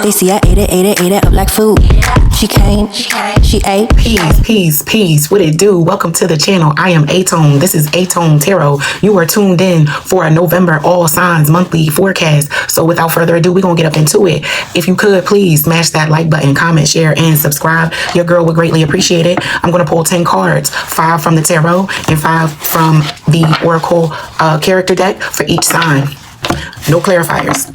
They see I ate it up like food. She came, she ate. Peace. What it do? Welcome to the channel. I am aTone. This is aTone Tarot. You are tuned in for a November all signs monthly forecast. So without further ado, we're going to get up into it. If you could, please smash that like button, comment, share, and subscribe. Your girl would greatly appreciate it. I'm going to pull 10 cards, 5 from the tarot and 5 from the Oracle character deck for each sign. No clarifiers.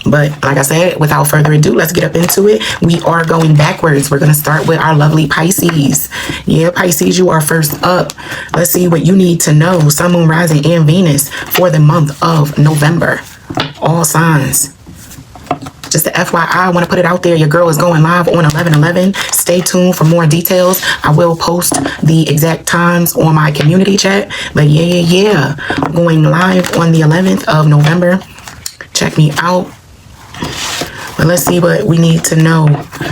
But like I said, without further ado, let's get up into it. We are going backwards. We're going to start with our lovely Pisces. Yeah, Pisces, you are first up. Let's see what you need to know. Sun, Moon, Rising, and Venus for the month of November. All signs. Just the FYI, I want to put it out there. Your girl is going live on 11/11. Stay tuned for more details. I will post the exact times on my community chat. But yeah. I'm going live on the 11th of November. Check me out. But let's see what we need to know.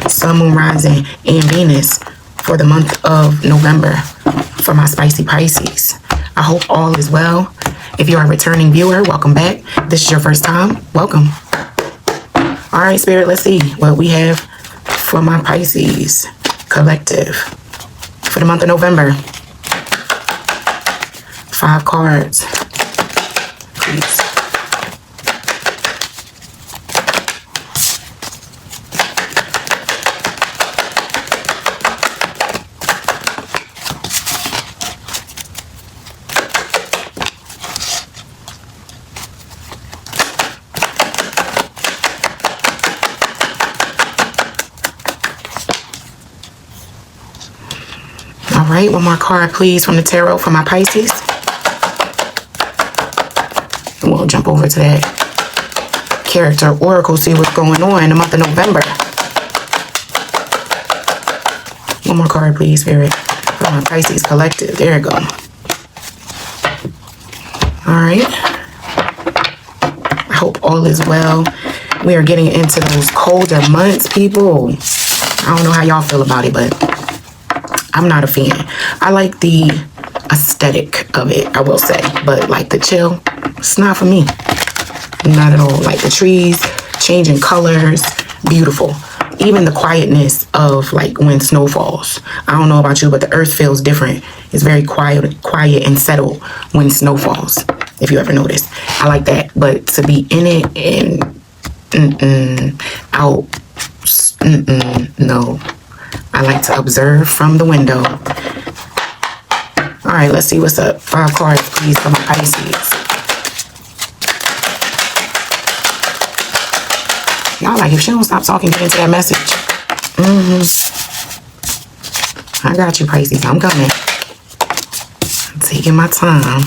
Sun, Moon, Rising, and Venus for the month of November for my spicy Pisces. I hope all is well. If you're a returning viewer, welcome back. This is your first time, welcome. All right, Spirit, let's see what we have for my Pisces collective for the month of November. 5 cards, please. All right, one more card, please, from the tarot for my Pisces. And we'll jump over to that character oracle, see what's going on in the month of November. One more card, please, Spirit, for my Pisces collective. There you go. All right. I hope all is well. We are getting into those colder months, people. I don't know how y'all feel about it, but I'm not a fan. I like the aesthetic of it, I will say. But like the chill, it's not for me. Not at all. Like the trees changing colors, beautiful. Even the quietness of like when snow falls. I don't know about you, but the earth feels different. It's very quiet and settled when snow falls, if you ever noticed. I like that. But to be in it and out, no. I like to observe from the window. All right, let's see what's up. 5 cards, please, for my Pisces. Y'all like, if she don't stop talking, get into that message. I got you, Pisces. I'm coming. I'm taking my time.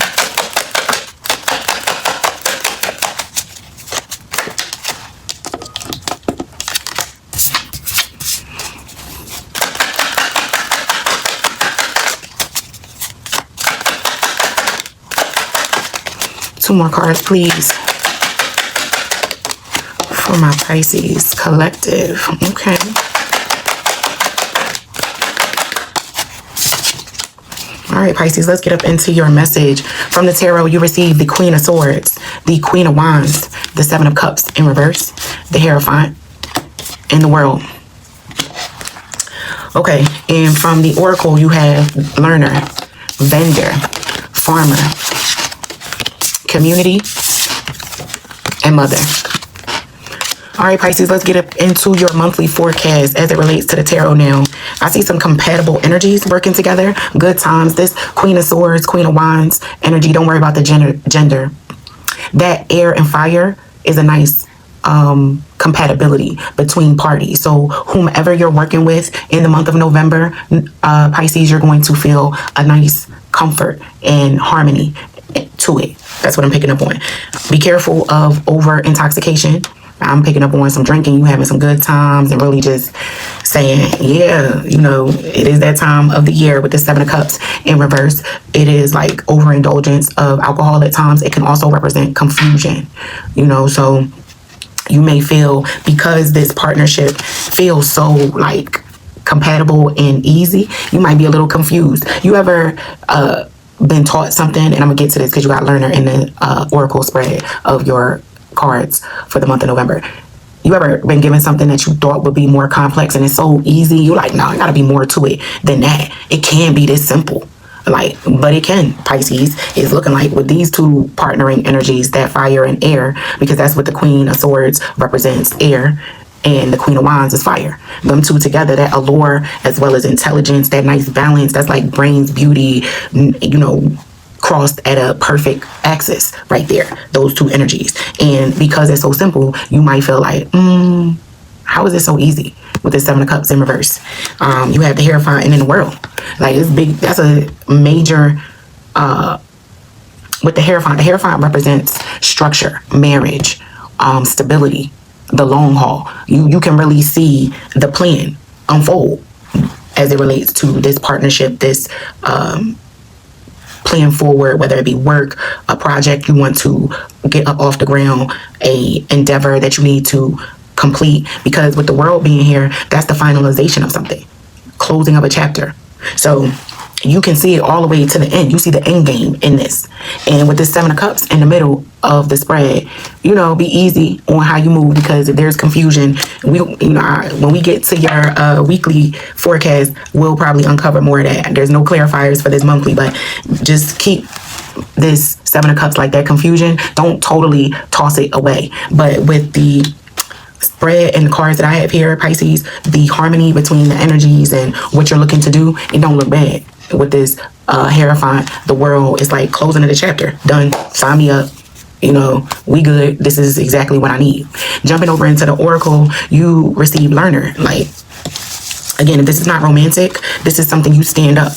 Two more cards, please, for my Pisces collective. Okay. All right, Pisces, let's get up into your message. From the tarot, you receive the Queen of Swords, the Queen of Wands, the 7 of Cups in reverse, the Hierophant, and the World. Okay, and from the Oracle, you have Learner, Vendor, Farmer, Community, and Mother. All right, Pisces, let's get up into your monthly forecast as it relates to the tarot now. I see some compatible energies working together. Good times. This Queen of Swords, Queen of Wands energy, don't worry about the gender. That air and fire is a nice compatibility between parties. So whomever you're working with in the month of November, Pisces, you're going to feel a nice comfort and harmony to it. That's what I'm picking up on. Be careful of over intoxication. I'm picking up on some drinking, you having some good times and really just saying, yeah, you know, it is that time of the year with the 7 of Cups in reverse. It is like overindulgence of alcohol at times. It can also represent confusion, you know, so you may feel, because this partnership feels so like compatible and easy, you might be a little confused. You ever been taught something, and I'm gonna get to this because you got Learner in the Oracle spread of your cards for the month of November. You ever been given something that you thought would be more complex and it's so easy? You're like, no, I gotta be more to it than that. It can be this simple. Like, but it can. Pisces is looking like with these two partnering energies, that fire and air, because that's what the Queen of Swords represents, air, and the Queen of Wands is fire. Them two together, that allure as well as intelligence, that nice balance, that's like brains, beauty, you know, crossed at a perfect axis right there, those two energies. And because it's so simple, you might feel like, how is it so easy with this Seven of Cups in reverse? You have the Hierophant in the world. Like, it's big. That's a major, with the Hierophant represents structure, marriage, stability, the long haul. You can really see the plan unfold as it relates to this partnership, this plan forward, whether it be work, a project you want to get up off the ground, a endeavor that you need to complete. Because with the world being here, that's the finalization of something, closing of a chapter. So you can see it all the way to the end. You see the end game in this. And with this Seven of Cups in the middle of the spread, you know, be easy on how you move, because if there's confusion, when we get to your weekly forecast, we'll probably uncover more of that. There's no clarifiers for this monthly, but just keep this Seven of Cups like that confusion. Don't totally toss it away. But with the spread and the cards that I have here, Pisces, the harmony between the energies and what you're looking to do, it don't look bad. With this Hierophant, the world is like closing of the chapter. Done. Sign me up. You know, we good. This is exactly what I need. Jumping over into the Oracle, you receive learner. Like, again, if this is not romantic, this is something you stand up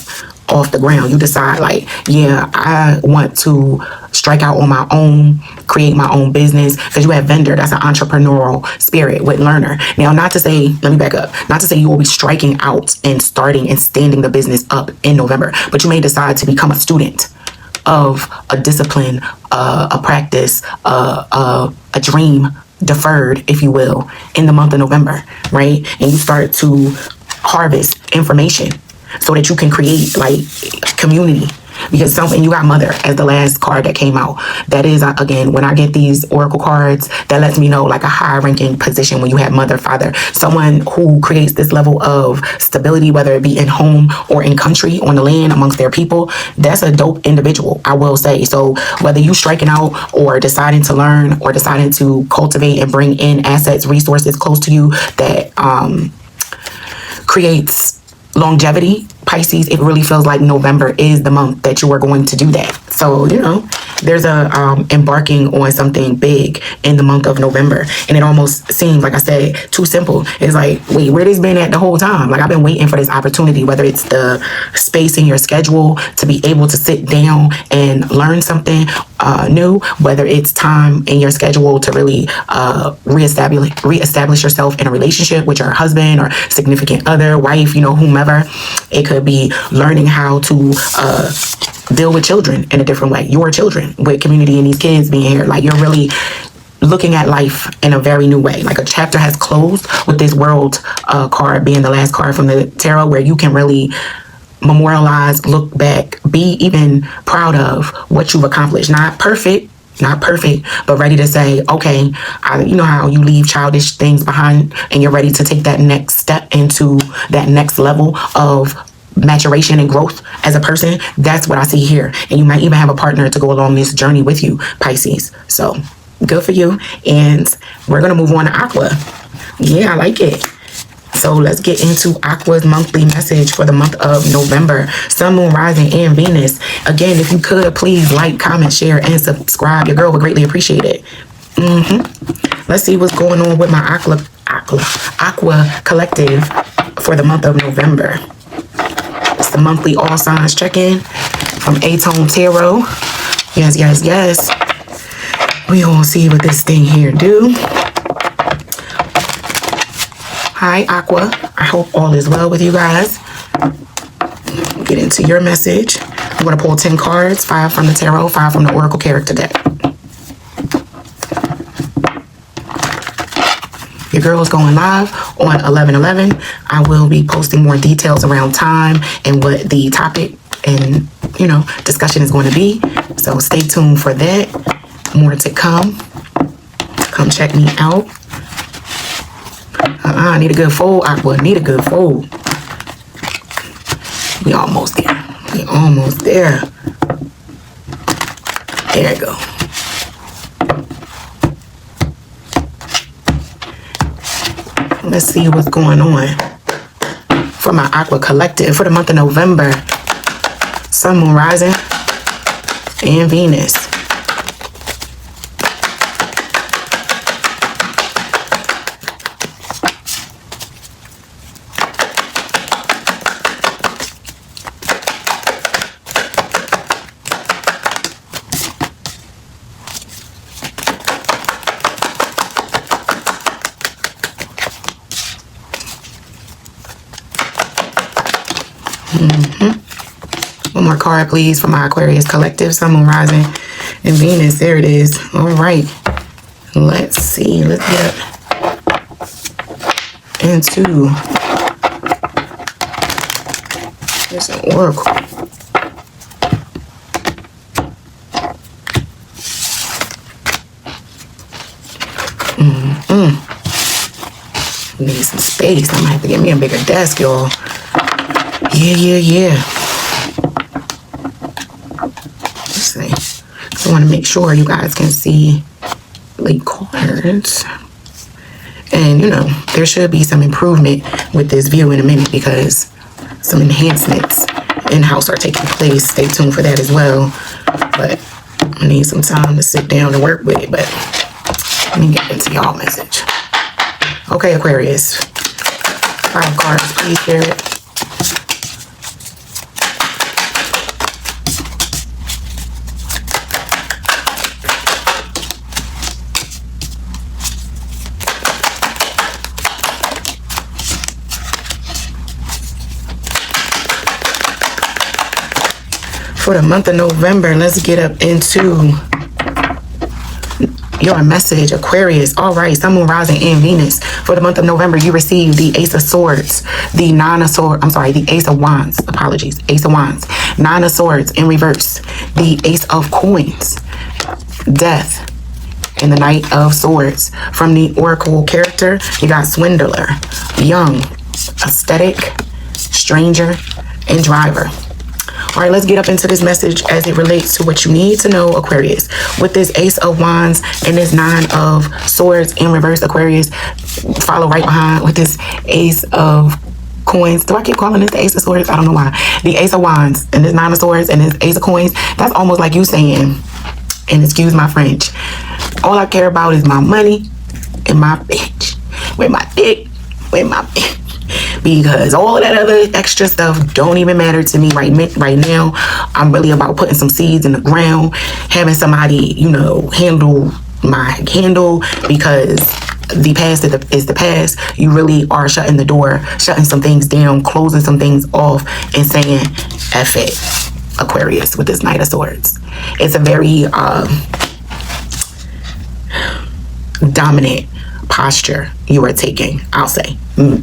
off the ground. You decide, like, yeah, I want to strike out on my own, create my own business, because you have vendor. That's an entrepreneurial spirit with learner. Now, not to say, let me back up, not to say you will be striking out and starting and standing the business up in November, but you may decide to become a student of a discipline, a practice, a dream deferred, if you will, in the month of November, right? And you start to harvest information so that you can create like community. Because something, you got mother as the last card that came out. That is, again, when I get these oracle cards, that lets me know like a high ranking position when you have mother, father, someone who creates this level of stability, whether it be in home or in country, on the land, amongst their people. That's a dope individual, I will say. So whether you striking out or deciding to learn or deciding to cultivate and bring in assets, resources close to you that creates longevity, Pisces, it really feels like November is the month that you are going to do that. So, you know, there's a embarking on something big in the month of November. And it almost seems, like I said, too simple. It's like, wait, where this been at the whole time? Like, I've been waiting for this opportunity, whether it's the space in your schedule to be able to sit down and learn something new, whether it's time in your schedule to really reestablish yourself in a relationship with your husband or significant other, wife, you know, whomever. It could be learning how to deal with children in a different way, your children, with community and these kids being here. Like, you're really looking at life in a very new way. Like, a chapter has closed with this world card being the last card from the tarot, where you can really memorialize, look back, be even proud of what you've accomplished. Not perfect, but ready to say, okay, you know how you leave childish things behind and you're ready to take that next step into that next level of maturation and growth as a person. That's what I see here. And you might even have a partner to go along this journey with you, Pisces. So good for you. And we're going to move on to Aqua. Yeah, I like it. So let's get into Aqua's monthly message for the month of November. Sun, Moon, Rising, and Venus. Again, if you could, please like, comment, share, and subscribe. Your girl would greatly appreciate it. Let's see what's going on with my Aqua collective for the month of November. It's the monthly all signs check-in from aTone Tarot. Yes. We gonna see what this thing here do. Hi, Aqua. I hope all is well with you guys. Get into your message. I'm going to pull 10 cards, 5 from the tarot, 5 from the Oracle character deck. Your girl is going live on 11/11. I will be posting more details around time and what the topic and, you know, discussion is going to be. So stay tuned for that. More to come. Come check me out. Need a good fold, Aqua. Need a good fold. We almost there. We almost there. There you go. Let's see what's going on for my Aqua Collective for the month of November. Sun, Moon, Rising, and Venus. One more card, please, for my Aquarius Collective, Sun, Moon, Rising, and Venus. There it is. All right. Let's see. Let's get into this oracle. Need some space. I'm gonna have to get me a bigger desk, y'all. Yeah. Let's see. I want to make sure you guys can see the cards. And, you know, there should be some improvement with this view in a minute because some enhancements in-house are taking place. Stay tuned for that as well. But I need some time to sit down and work with it. But let me get into y'all message. Okay, Aquarius. 5 cards, please share it. For the month of November, let's get up into your message, Aquarius. All right, Sun, Moon, Rising, and Venus. For the month of November, you receive the Ace of Swords, the Nine of Swords, the Ace of Wands, apologies, Ace of Wands, Nine of Swords in reverse, the Ace of Coins, Death, and the Knight of Swords. From the Oracle character, you got Swindler, Young, Aesthetic, Stranger, and Driver. All right, let's get up into this message as it relates to what you need to know, Aquarius. With this Ace of Wands and this Nine of Swords in reverse, Aquarius, follow right behind with this Ace of Coins. Do I keep calling this the Ace of Swords? I don't know why. The Ace of Wands and this Nine of Swords and this Ace of Coins. That's almost like you saying, and excuse my French, all I care about is my money and my bitch. With my dick, with my bitch. Because all of that other extra stuff don't even matter to me right now. I'm really about putting some seeds in the ground, having somebody, you know, handle my handle, because the past is the past. You really are shutting the door, shutting some things down, closing some things off, and saying F it, Aquarius, with this Knight of Swords. It's a very dominant posture you are taking, I'll say,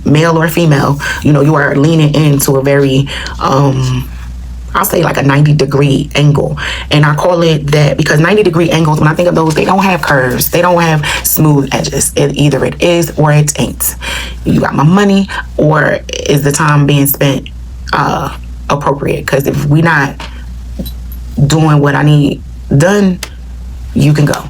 male or female. You know, you are leaning into a very I'll say like a 90-degree angle, and I call it that because 90-degree angles, when I think of those, they don't have curves, they don't have smooth edges. Either it is or it ain't. You got my money, or is the time being spent appropriate? Because if we not doing what I need done, you can go.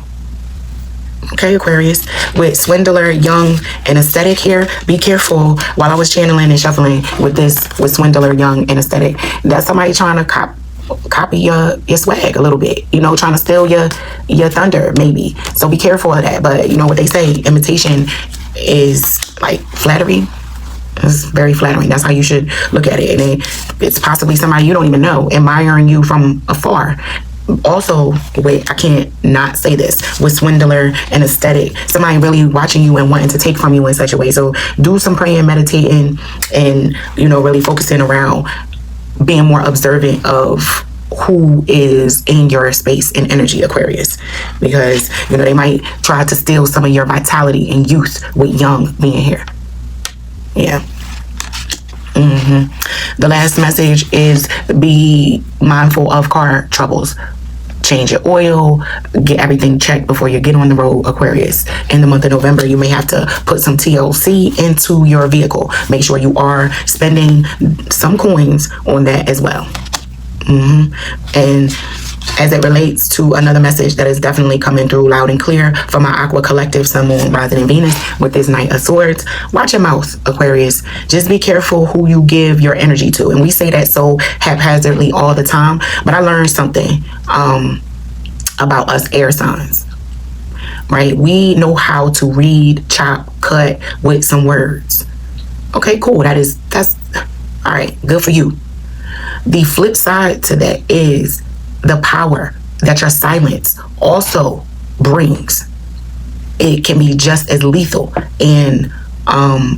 Okay, Aquarius, with Swindler, Young, and Aesthetic here, be careful. While I was channeling and shuffling with this, with Swindler, Young, and Aesthetic, that's somebody trying to copy your swag a little bit, you know, trying to steal your thunder, maybe. So be careful of that. But you know what they say, imitation is like flattery. It's very flattering. That's how you should look at it. And it's possibly somebody you don't even know admiring you from afar. Also, wait, I can't not say this, with Swindler and Aesthetic, somebody really watching you and wanting to take from you in such a way. So do some praying, meditating, and, you know, really focusing around being more observant of who is in your space and energy, Aquarius, because, you know, they might try to steal some of your vitality and youth with Young being here. Yeah. The last message is be mindful of car troubles. change your oil, get everything checked before you get on the road, Aquarius. In the month of November, you may have to put some TLC into your vehicle. Make sure you are spending some coins on that as well. And as it relates to another message that is definitely coming through loud and clear for my Aqua Collective, Sun, Moon, Rising, and Venus with this Knight of Swords, watch your mouth, Aquarius. Just be careful who you give your energy to. And we say that so haphazardly all the time, but I learned something about us air signs, right? We know how to read, chop, cut with some words. Okay, cool. That's all right. Good for you. The flip side to that is the power that your silence also brings. It can be just as lethal and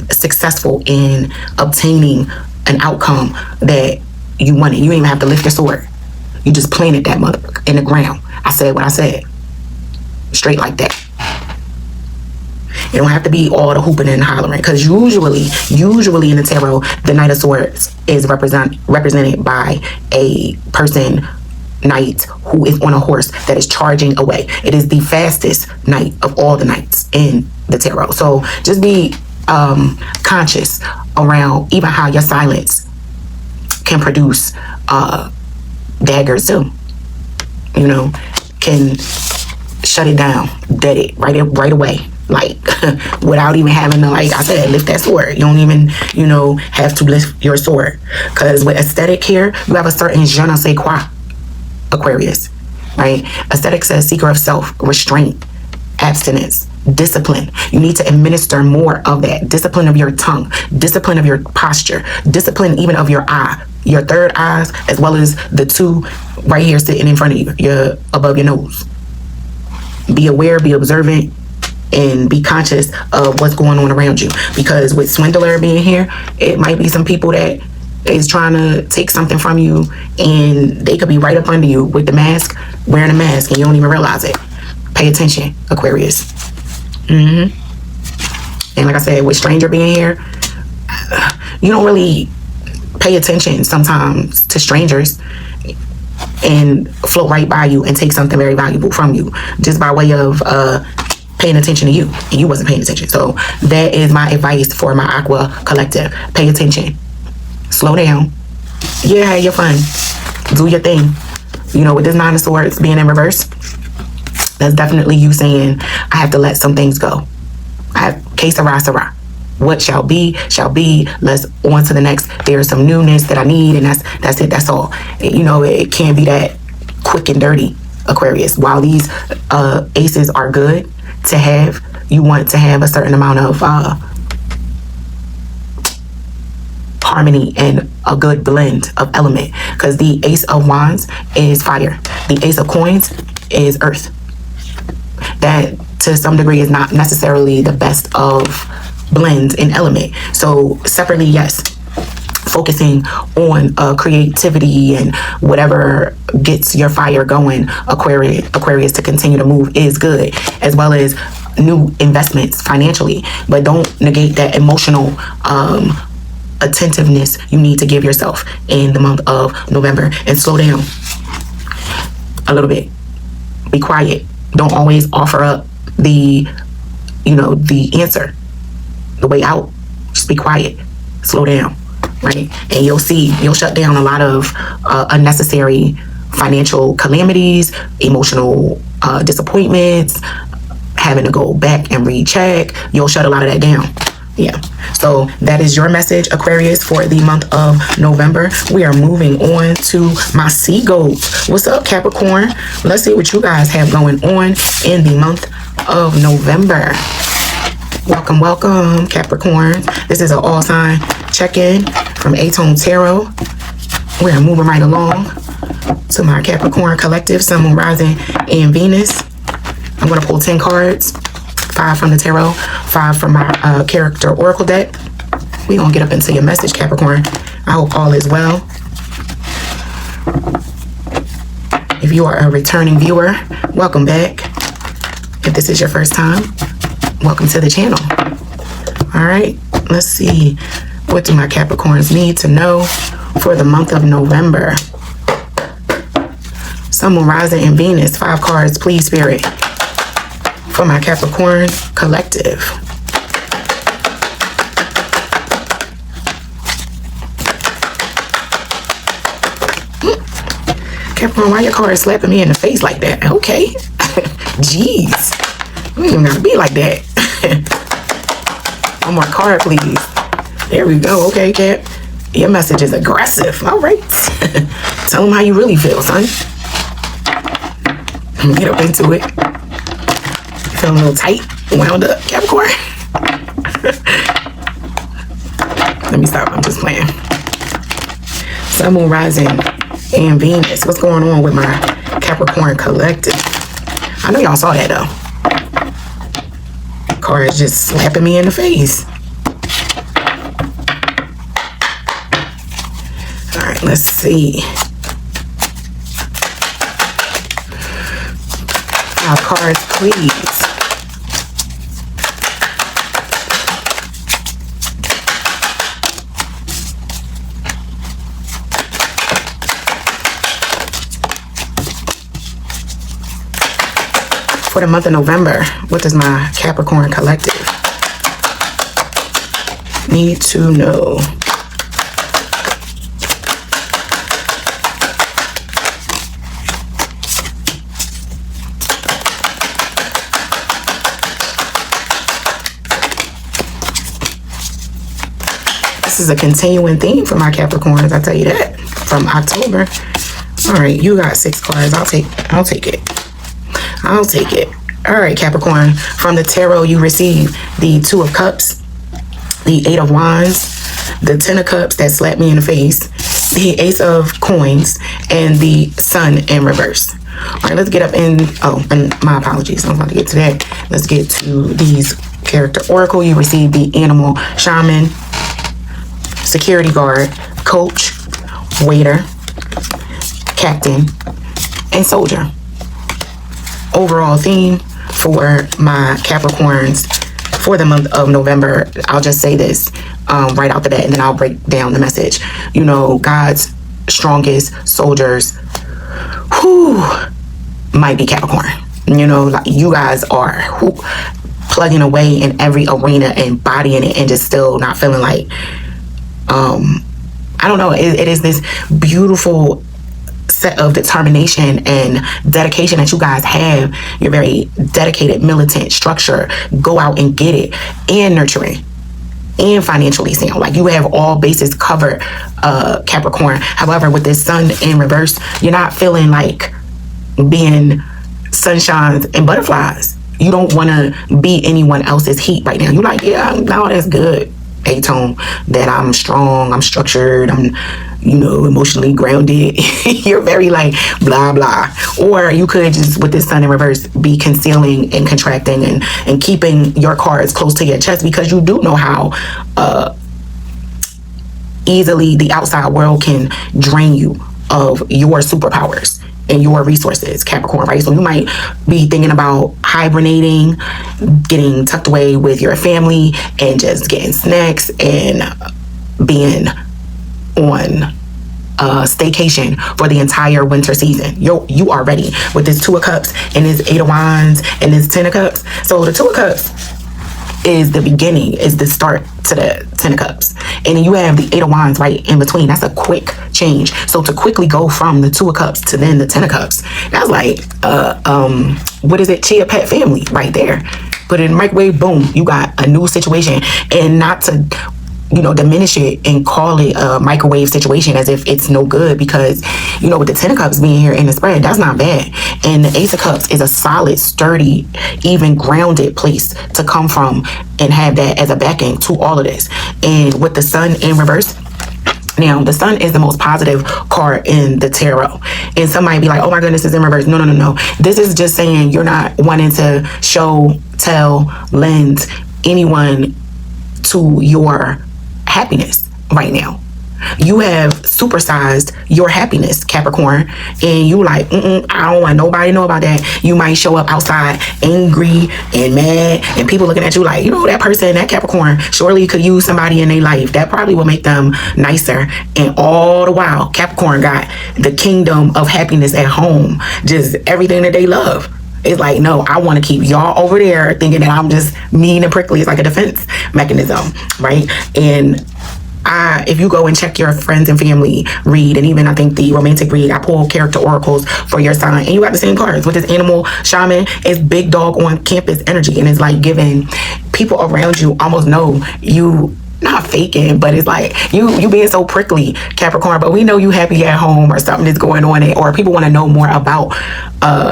successful in obtaining an outcome that you wanted. You didn't even have to lift your sword. You just planted that mother in the ground. I said what I said. Straight like that. It don't have to be all the hooping and hollering, because usually in the tarot, the Knight of Swords is represented by a person, knight, who is on a horse that is charging away. It is the fastest knight of all the knights in the tarot. So just be conscious around even how your silence can produce daggers too. You know, can shut it down, dead it right away. Like, without even having to, like I said, lift that sword. You don't even, have to lift your sword. Because with aesthetic here, you have a certain je ne sais quoi, Aquarius, right? Aesthetic says seeker of self, restraint, abstinence, discipline. You need to administer more of that. Discipline of your tongue, discipline of your posture, discipline even of your eye, your third eyes, as well as the two right here sitting in front of you, above your nose. Be aware, be observant, and be conscious of what's going on around you. Because with swindler being here, it might be some people that is trying to take something from you, and they could be right up under you with the mask, wearing a mask, and you don't even realize it. Pay attention, Aquarius. And like I said, with stranger being here, you don't really pay attention sometimes to strangers and float right by you and take something very valuable from you just by way of paying attention to you, and you wasn't paying attention. So that is my advice for my Aqua Collective. Pay attention. Slow down. Yeah, have your fun. Do your thing. With this Nine of Swords being in reverse, that's definitely you saying, I have to let some things go. I have que sera, sera. What shall be, shall be. Let's on to the next. There's some newness that I need, and that's it. That's all. It can't be that quick and dirty, Aquarius. While these aces are good to have, you want to have a certain amount of harmony and a good blend of element, because the Ace of Wands is fire. The Ace of Coins is earth. That to some degree is not necessarily the best of blends in element. So separately, yes, focusing on creativity and whatever gets your fire going, Aquarius, to continue to move is good, as well as new investments financially. But don't negate that emotional attentiveness you need to give yourself in the month of November, and slow down a little bit. Be quiet. Don't always offer up the answer, the way out. Just be quiet. Slow down. Right? And you'll shut down a lot of unnecessary financial calamities, emotional disappointments, having to go back and recheck. You'll shut a lot of that down. Yeah. So that is your message, Aquarius, for the month of November. We are moving on to my seagulls. What's up, Capricorn? Let's see what you guys have going on in the month of November. Welcome, Capricorn. This is an all sign check-in from aTone Tarot. We are moving right along to my Capricorn collective, Sun, Moon, Rising, and Venus. I'm going to pull 10 cards, 5 from the tarot, 5 from my character oracle deck. We're going to get up into your message, Capricorn. I hope all is well. If you are a returning viewer, welcome back. If this is your first time, welcome to the channel. All right, let's see. What do my Capricorns need to know for the month of November? Sun, Sun, Moon, Rising, and Venus. 5 cards, please, Spirit, for my Capricorn collective. Capricorn, why your cards slapping me in the face like that? Okay. Jeez. We ain't even gotta be like that. One more card, please. There we go. Okay, Cap. Your message is aggressive. All right. Tell them how you really feel, son. Get up into it. Feeling a little tight, wound up, Capricorn. Let me stop. I'm just playing. Sun, Moon, Rising, and Venus. What's going on with my Capricorn collective? I know y'all saw that though. Card is just slapping me in the face. All right, let's see. 5 cards, please. For the month of November, what does my Capricorn collective need to know? This is a continuing theme for my Capricorns, I tell you that, from October. All right, you got 6 cards. I'll take it. I'll take it. All right, Capricorn. From the tarot, you receive the 2 of Cups, the 8 of Wands, the 10 of Cups that slapped me in the face, the Ace of Coins, and the Sun in reverse. All right, let's get up in... Oh, and my apologies. I'm about to get to that. Let's get to these character oracle. You receive the Animal, Shaman, Security Guard, Coach, Waiter, Captain, and Soldier. Overall theme for my Capricorns for the month of November, I'll just say this right out the bat, and then I'll break down the message. You know, God's strongest soldiers who might be Capricorn. You know, like you guys are plugging away in every arena and bodying it and just still not feeling like I don't know, it is this beautiful set of determination and dedication that you guys have. You're very dedicated, militant, structure, go out and get it, and nurturing, and financially sound. Like you have all bases covered, Capricorn. However, with this Sun in reverse, you're not feeling like being sunshines and butterflies. You don't want to be anyone else's heat right now. You're like, yeah, no, that's good, aTone, that I'm strong, I'm structured, I'm, you know, emotionally grounded. You're very like blah blah. Or you could just, with this Sun in reverse, be concealing and contracting and keeping your cards close to your chest, because you do know how easily the outside world can drain you of your superpowers and your resources, Capricorn, right? So you might be thinking about hibernating, getting tucked away with your family, and just getting snacks and being on staycation for the entire winter season. You are ready with this 2 of Cups and this 8 of Wands and this 10 of Cups. So the 2 of Cups is the beginning, is the start to the 10 of Cups, and then you have the 8 of Wands right in between. That's a quick change. So to quickly go from the 2 of Cups to then the 10 of Cups, that's like what is it, Chia Pet Family right there. Put it in the microwave, boom, you got a new situation. And not to, you know, diminish it and call it a microwave situation as if it's no good, because, you know, with the 10 of Cups being here in the spread, that's not bad. And the Ace of Cups is a solid, sturdy, even grounded place to come from and have that as a backing to all of this. And with the Sun in reverse, now the Sun is the most positive card in the tarot, and some might be like, oh my goodness, it's in reverse. No. This is just saying you're not wanting to show, tell, lend anyone to your happiness right now. You have supersized your happiness, Capricorn, and you like, I don't want nobody to know about that. You might show up outside angry and mad, and people looking at you like, you know, that person, that Capricorn, surely could use somebody in their life. That probably will make them nicer. And all the while, Capricorn got the kingdom of happiness at home, just everything that they love. It's like, no, I want to keep y'all over there thinking that I'm just mean and prickly. It's like a defense mechanism, right? And if you go and check your friends and family read, and even I think the romantic read, I pull character oracles for your sign, and you got the same cards with this animal shaman. It's big dog on campus energy, and it's like giving people around you almost know you not faking, but it's like you being so prickly, Capricorn, but we know you happy at home or something is going on, or people want to know more about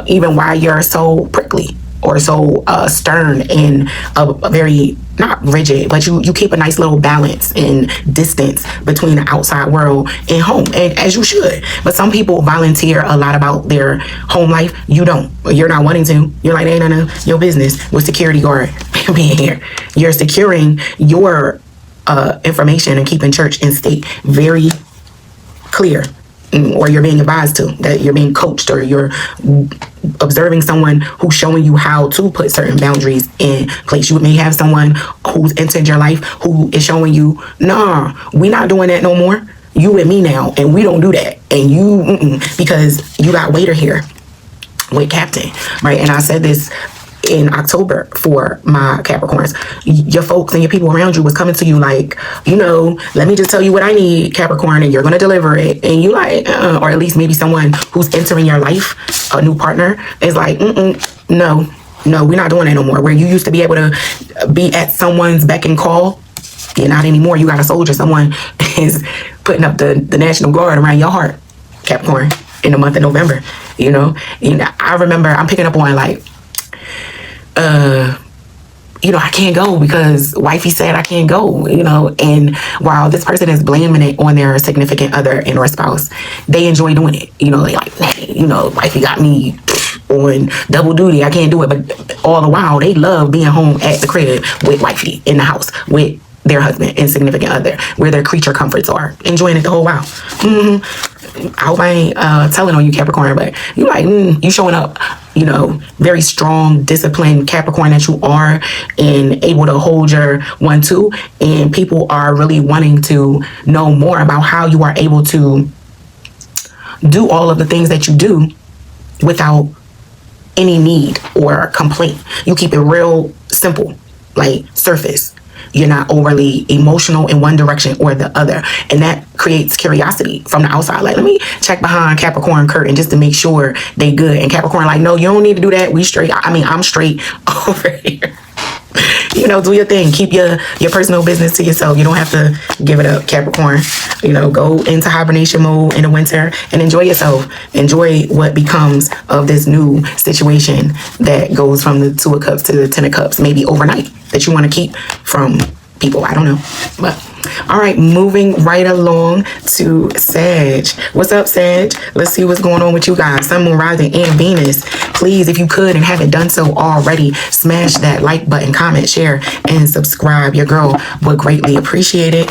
even why you're so prickly or so stern and a very not rigid, but you keep a nice little balance and distance between the outside world and home, and as you should. But some people volunteer a lot about their home life. You don't. You're not wanting to. You're like, ain't none of your business with security guard being here. You're securing your information and keeping church and state very clear, or you're being advised to, that you're being coached, or you're observing someone who's showing you how to put certain boundaries in place. You may have someone who's entered your life who is showing you, nah, we not doing that no more. You and me now, and we don't do that. And you, because you got waiter here with Captain, right? And I said this in October for my Capricorns. Your folks and your people around you was coming to you like, you know, let me just tell you what I need, Capricorn, and you're going to deliver it. And you like, or at least maybe someone who's entering your life, a new partner, is like, no, we're not doing that no more. Where you used to be able to be at someone's beck and call, you're not anymore. You got a soldier. Someone is putting up the National Guard around your heart, Capricorn, in the month of November. You know, I remember I'm picking up on like, you know, I can't go because wifey said I can't go, you know, and while this person is blaming it on their significant other and or spouse, they enjoy doing it. You know, they like, man, you know, wifey got me on double duty, I can't do it. But all the while, they love being home at the crib with wifey in the house with their husband and significant other, where their creature comforts are, enjoying it the whole while. I hope I ain't telling on you, Capricorn, but you like, you showing up, you know, very strong, disciplined Capricorn that you are, and able to hold your 1-2, and people are really wanting to know more about how you are able to do all of the things that you do without any need or complaint. You keep it real simple, like surface. You're not overly emotional in one direction or the other. And that creates curiosity from the outside. Like, let me check behind Capricorn curtain just to make sure they good. And Capricorn like, no, you don't need to do that. We straight. I mean, I'm straight over here. You know, do your thing. Keep your personal business to yourself. You don't have to give it up, Capricorn. You know, go into hibernation mode in the winter and enjoy yourself. Enjoy what becomes of this new situation that goes from the 2 of Cups to the 10 of Cups, maybe overnight, that you want to keep from people. I don't know. But all right, moving right along to Sag. What's up, Sag? Let's see what's going on with you guys. Sun, Moon, Rising, and Venus. Please, if you could and haven't done so already, smash that like button, comment, share, and subscribe. Your girl would greatly appreciate it.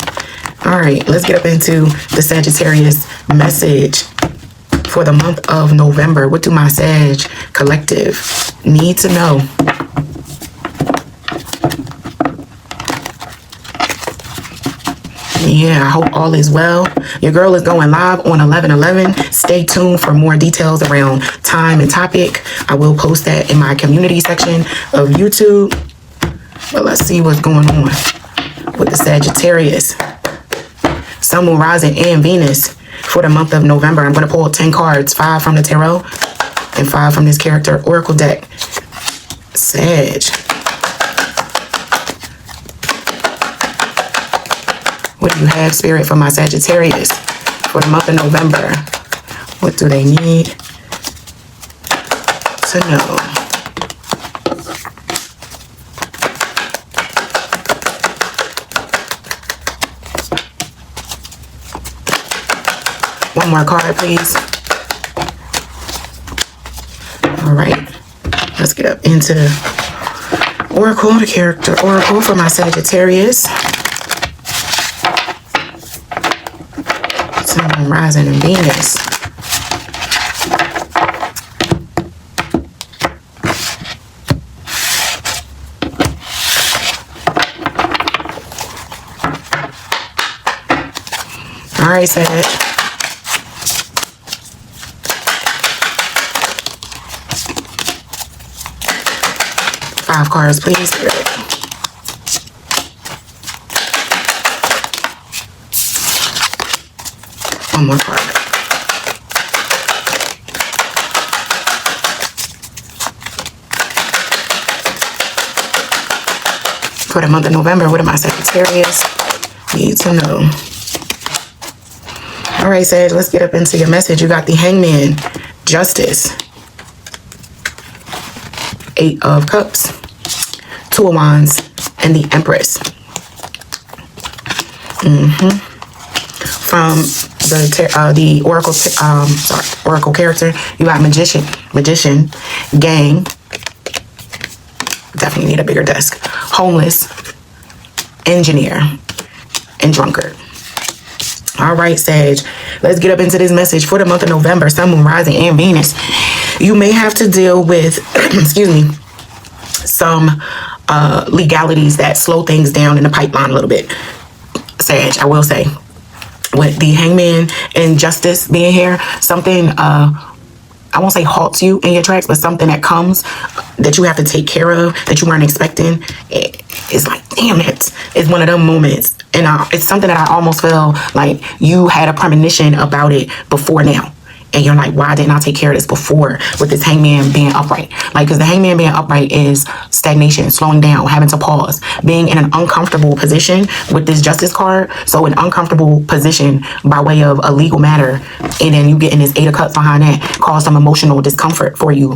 All right, let's get up into the Sagittarius message for the month of November. What do my Sag collective need to know? Yeah, I hope all is well. Your girl is going live on 11/11. Stay tuned for more details around time and topic. I will post that in my community section of YouTube. But let's see what's going on with the Sagittarius. Sun, Moon, Rising, and Venus for the month of November. I'm going to pull 10 cards, 5 from the tarot and 5 from this character oracle deck. Sag. What do you have, Spirit, for my Sagittarius for the month of November? What do they need to know? One more card, please. All right. Let's get up into Oracle, the character Oracle for my Sagittarius. Sun, Moon, Rising, and Venus. All right, Sag. Five cards, please. One more card. For the month of November, what am I, Sagittarius? Need to know. All right, Sag, let's get up into your message. You got the Hangman, Justice, Eight of Cups, Two of Wands, and the Empress. From the Oracle character, you got Magician, Gang. Definitely need a bigger desk. Homeless, Engineer, and Drunkard. All right, Sag, let's get up into this message for the month of November, Sun, Moon, Rising, and Venus. You may have to deal with, excuse me, some legalities that slow things down in the pipeline a little bit. Sag, I will say, with the Hangman and Justice being here, something, I won't say halts you in your tracks, but something that comes that you have to take care of that you weren't expecting. It's like, damn it. It's one of them moments. And it's something that I almost feel like you had a premonition about it before now. And you're like, why didn't I take care of this before with this Hangman being upright? Like, because the Hangman being upright is stagnation, slowing down, having to pause, being in an uncomfortable position with this Justice card. So an uncomfortable position by way of a legal matter. And then you getting this Eight of Cups behind that cause some emotional discomfort for you,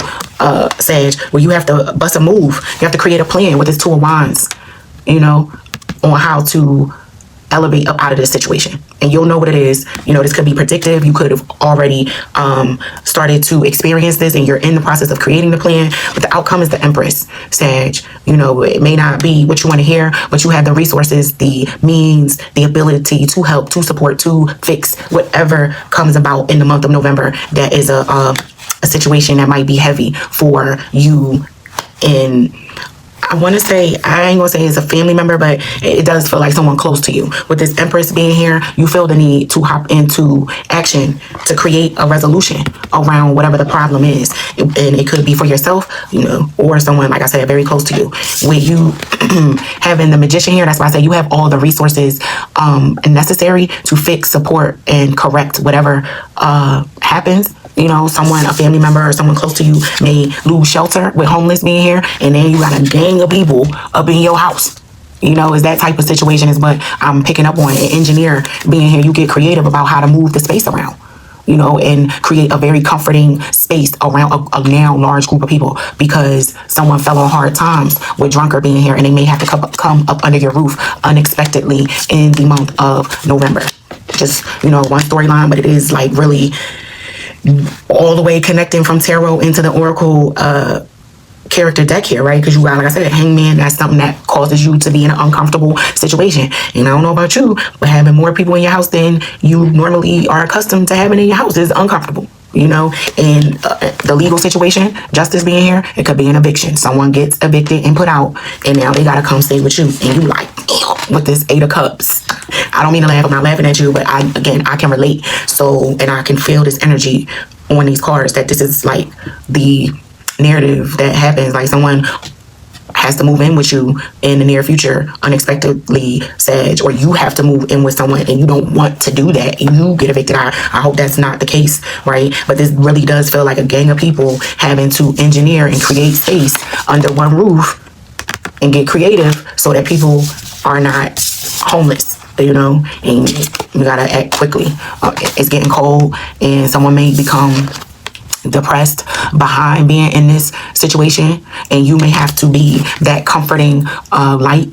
Sag, where you have to bust a move. You have to create a plan with this Two of Wands, you know, on how to elevate up out of this situation. And you'll know what it is. You know, this could be predictive. You could have already started to experience this and you're in the process of creating the plan, but the outcome is the Empress, Sag. You know, it may not be what you want to hear, but you have the resources, the means, the ability to help, to support, to fix whatever comes about in the month of November that is a situation that might be heavy for you. In, I want to say, I ain't gonna say it's a family member, but it does feel like someone close to you. With this Empress being here, you feel the need to hop into action to create a resolution around whatever the problem is. And it could be for yourself, you know, or someone, like I said, very close to you. With you having the Magician here, that's why I say you have all the resources necessary to fix, support, and correct whatever happens. You know, someone, a family member or someone close to you may lose shelter with homeless being here, and then you got a gang of people up in your house. You know, is that type of situation is what I'm picking up on. An engineer being here, you get creative about how to move the space around, you know, and create a very comforting space around a now large group of people, because someone fell on hard times with Drunkard being here, and they may have to come up under your roof unexpectedly in the month of November. Just, you know, one storyline, but it is like really all the way connecting from tarot into the Oracle character deck here, right? Because you got, like I said, Hangman, that's something that causes you to be in an uncomfortable situation. And I don't know about you, but having more people in your house than you normally are accustomed to having in your house is uncomfortable, you know? And the legal situation, Justice being here, it could be an eviction. Someone gets evicted and put out, and now they gotta come stay with you. And you like, ew, with this Eight of Cups. I don't mean to laugh, I'm not laughing at you, but I can relate. So, and I can feel this energy on these cards that this is like the narrative that happens, like someone has to move in with you in the near future unexpectedly, Sag, or you have to move in with someone and you don't want to do that and you get evicted. I hope that's not the case, right? But this really does feel like a gang of people having to engineer and create space under one roof and get creative so that people are not homeless, you know, and you gotta act quickly. It's getting cold and someone may become depressed behind being in this situation, and you may have to be that comforting light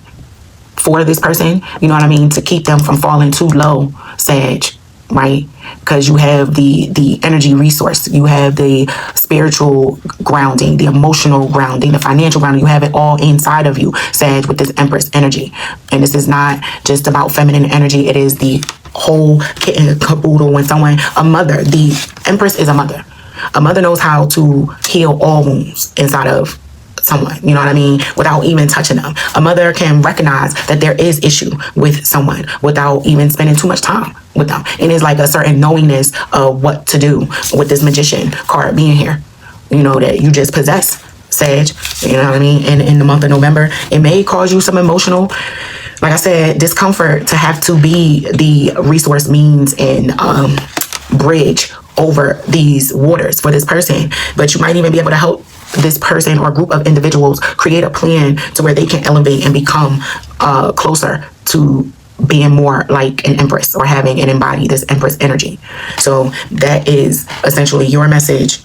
for this person, you know what I mean, to keep them from falling too low, Sag, right? Because you have the energy resource, you have the spiritual grounding, the emotional grounding, the financial grounding, you have it all inside of you, Sag, with this Empress energy. And this is not just about feminine energy, it is the whole kitten caboodle when a mother, the Empress is a mother. A mother knows how to heal all wounds inside of someone, you know what I mean, without even touching them. A mother can recognize that there is issue with someone without even spending too much time with them. And it's like a certain knowingness of what to do with this Magician card being here, you know, that you just possess, Sag, you know what I mean. And in the month of November, it may cause you some emotional, like I said, discomfort to have to be the resource, means, and bridge over these waters for this person. But you might even be able to help this person or group of individuals create a plan to where they can elevate and become closer to being more like an Empress, or having and embody this Empress energy. So that is essentially your message,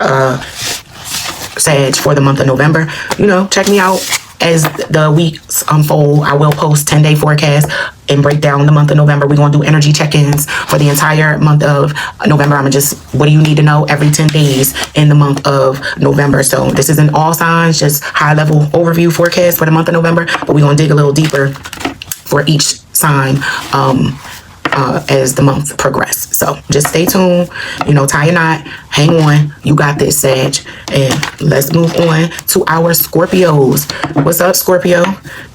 Sag, for the month of November. You know, check me out as the weeks unfold. I will post 10-day forecast and break down the month of November. We're going to do energy check-ins for the entire month of November. I'm just, what do you need to know every 10 days in the month of November? So this isn't all signs, just high-level overview forecast for the month of November, but we're going to dig a little deeper for each sign as the month progresses. So just stay tuned, you know, tie a knot, hang on, you got this, Sag. And let's move on to our Scorpios. What's up, Scorpio?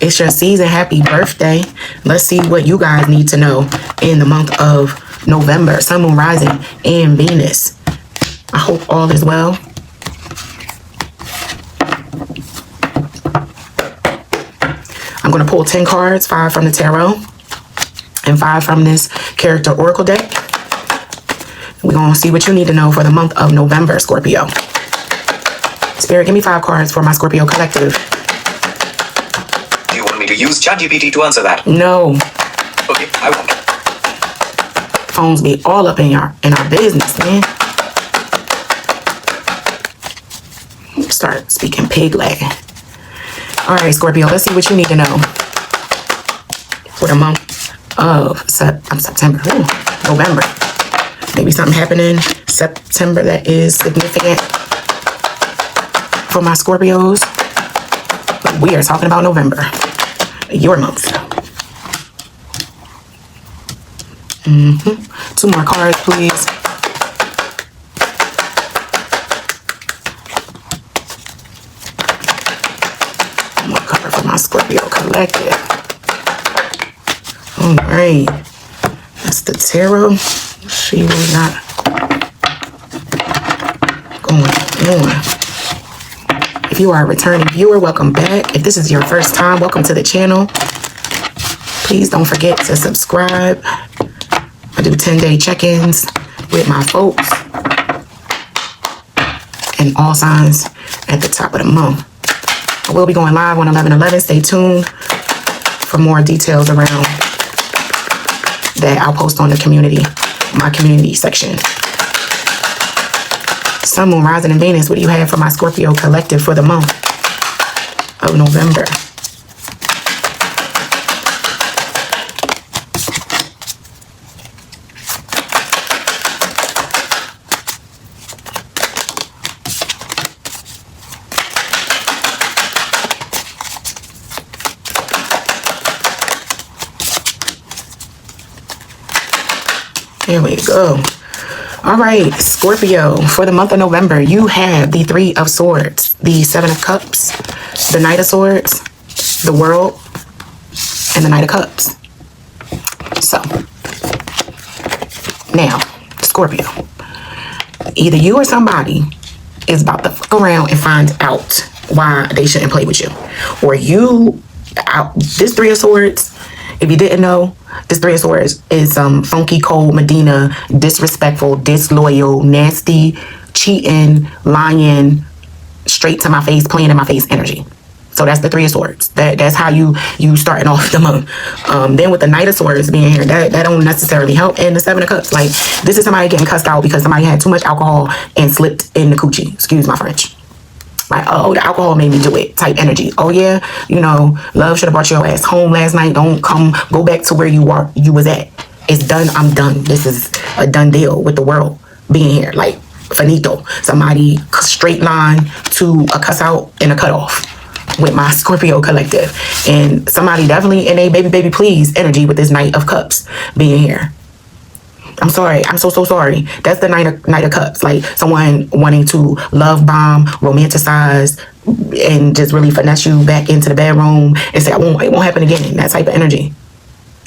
It's your season. Happy birthday. Let's see what you guys need to know in the month of November. Sun, Moon, Rising, and Venus. I hope all is well. I'm going to pull 10 cards, 5 from the tarot and 5 from this character oracle deck. We're going to see what you need to know for the month of November, Scorpio. Spirit, give me 5 cards for my Scorpio collective. Do you want me to use ChatGPT to answer that? No. Okay, I won't. Phones be all up in our business, man. Start speaking pig Latin. All right, Scorpio, let's see what you need to know for the month of September. Ooh, November. Maybe something happening September that is significant for my Scorpios. But we are talking about November, your month. 2 more cards, please. One card for my Scorpio collective. All right, that's the tarot. She was not going on. If you are a returning viewer, welcome back. If this is your first time, welcome to the channel. Please don't forget to subscribe. I do 10-day check-ins with my folks and all signs at the top of the month. I will be going live on 11/11. Stay tuned for more details around that. I'll post on the community, my community section. Sun, Moon, Rising, and Venus. What do you have for my Scorpio collective for the month of November? There we go. All right, Scorpio, for the month of November, you have the 3 of Swords, the 7 of Cups, the Knight of Swords, the World, and the Knight of Cups. So, now, Scorpio, either you or somebody is about to fuck around and find out why they shouldn't play with you. Or you, this 3 of Swords, if you didn't know, this 3 of Swords is funky, cold, Medina, disrespectful, disloyal, nasty, cheating, lying, straight to my face, playing in my face energy. So that's the 3 of Swords. That's how you starting off the month. Then with the Knight of Swords being here, that don't necessarily help. And the 7 of Cups, like, this is somebody getting cussed out because somebody had too much alcohol and slipped in the coochie. Excuse my French. Like, oh, the alcohol made me do it type energy. Oh yeah, you know, love should have brought your ass home last night. Don't go back to where you was at. It's done. I'm done. This is a done deal with the world being here. Like, finito. Somebody straight line to a cuss out and a cut off with my Scorpio collective. And somebody definitely in a baby please energy with this Knight of Cups being here. I'm sorry. I'm so sorry. That's the Knight of Cups. Like someone wanting to love bomb, romanticize, and just really finesse you back into the bedroom and say, it won't happen again. That type of energy,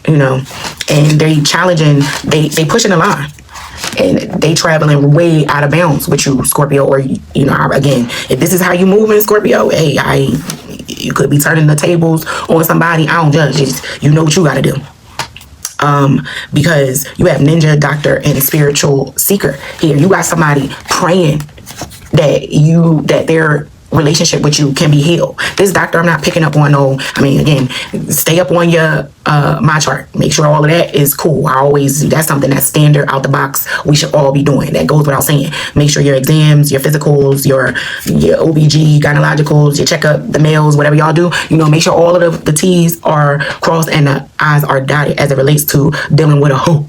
you know. And they challenging, they pushing the line. And they traveling way out of bounds with you, Scorpio. Or, you know, again, if this is how you move in Scorpio, hey, you could be turning the tables on somebody. I don't judge. You know what you got to do. Because you have ninja, doctor, and spiritual seeker here. You got somebody praying that their relationship with you can be healed. This doctor, I'm not picking up on again, stay up on your my chart. Make sure all of that is cool. That's something that's standard out the box. We should all be doing. That goes without saying. Make sure your exams, your physicals, your OBG, gynecologicals, your checkup, the males, whatever y'all do, you know, make sure all of the T's are crossed and the I's are dotted as it relates to dealing with a hoe.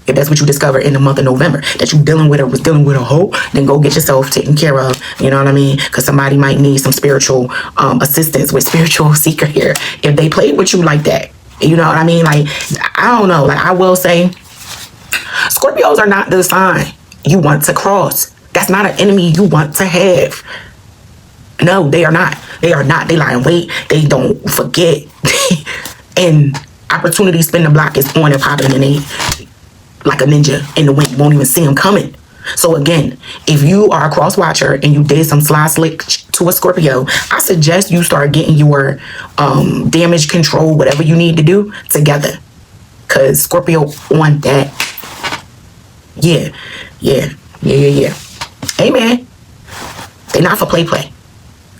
If that's what you discover in the month of November, that you was dealing with a hoe, then go get yourself taken care of. You know what I mean? Because somebody might need some spiritual assistance with spiritual seeker here. If they played with you like that, you know what I mean? Like, I don't know. Like, I will say, Scorpios are not the sign you want to cross. That's not an enemy you want to have. No, they are not. They are not. They lie in wait. They don't forget. And opportunity spin the block is on and popping, and they like a ninja in the wind. You won't even see them coming. So again, if you are a cross watcher and you did some sly slick to a Scorpio, I suggest you start getting your damage control, whatever you need to do, together. Because Scorpio on that. Yeah. Amen. They're not for play.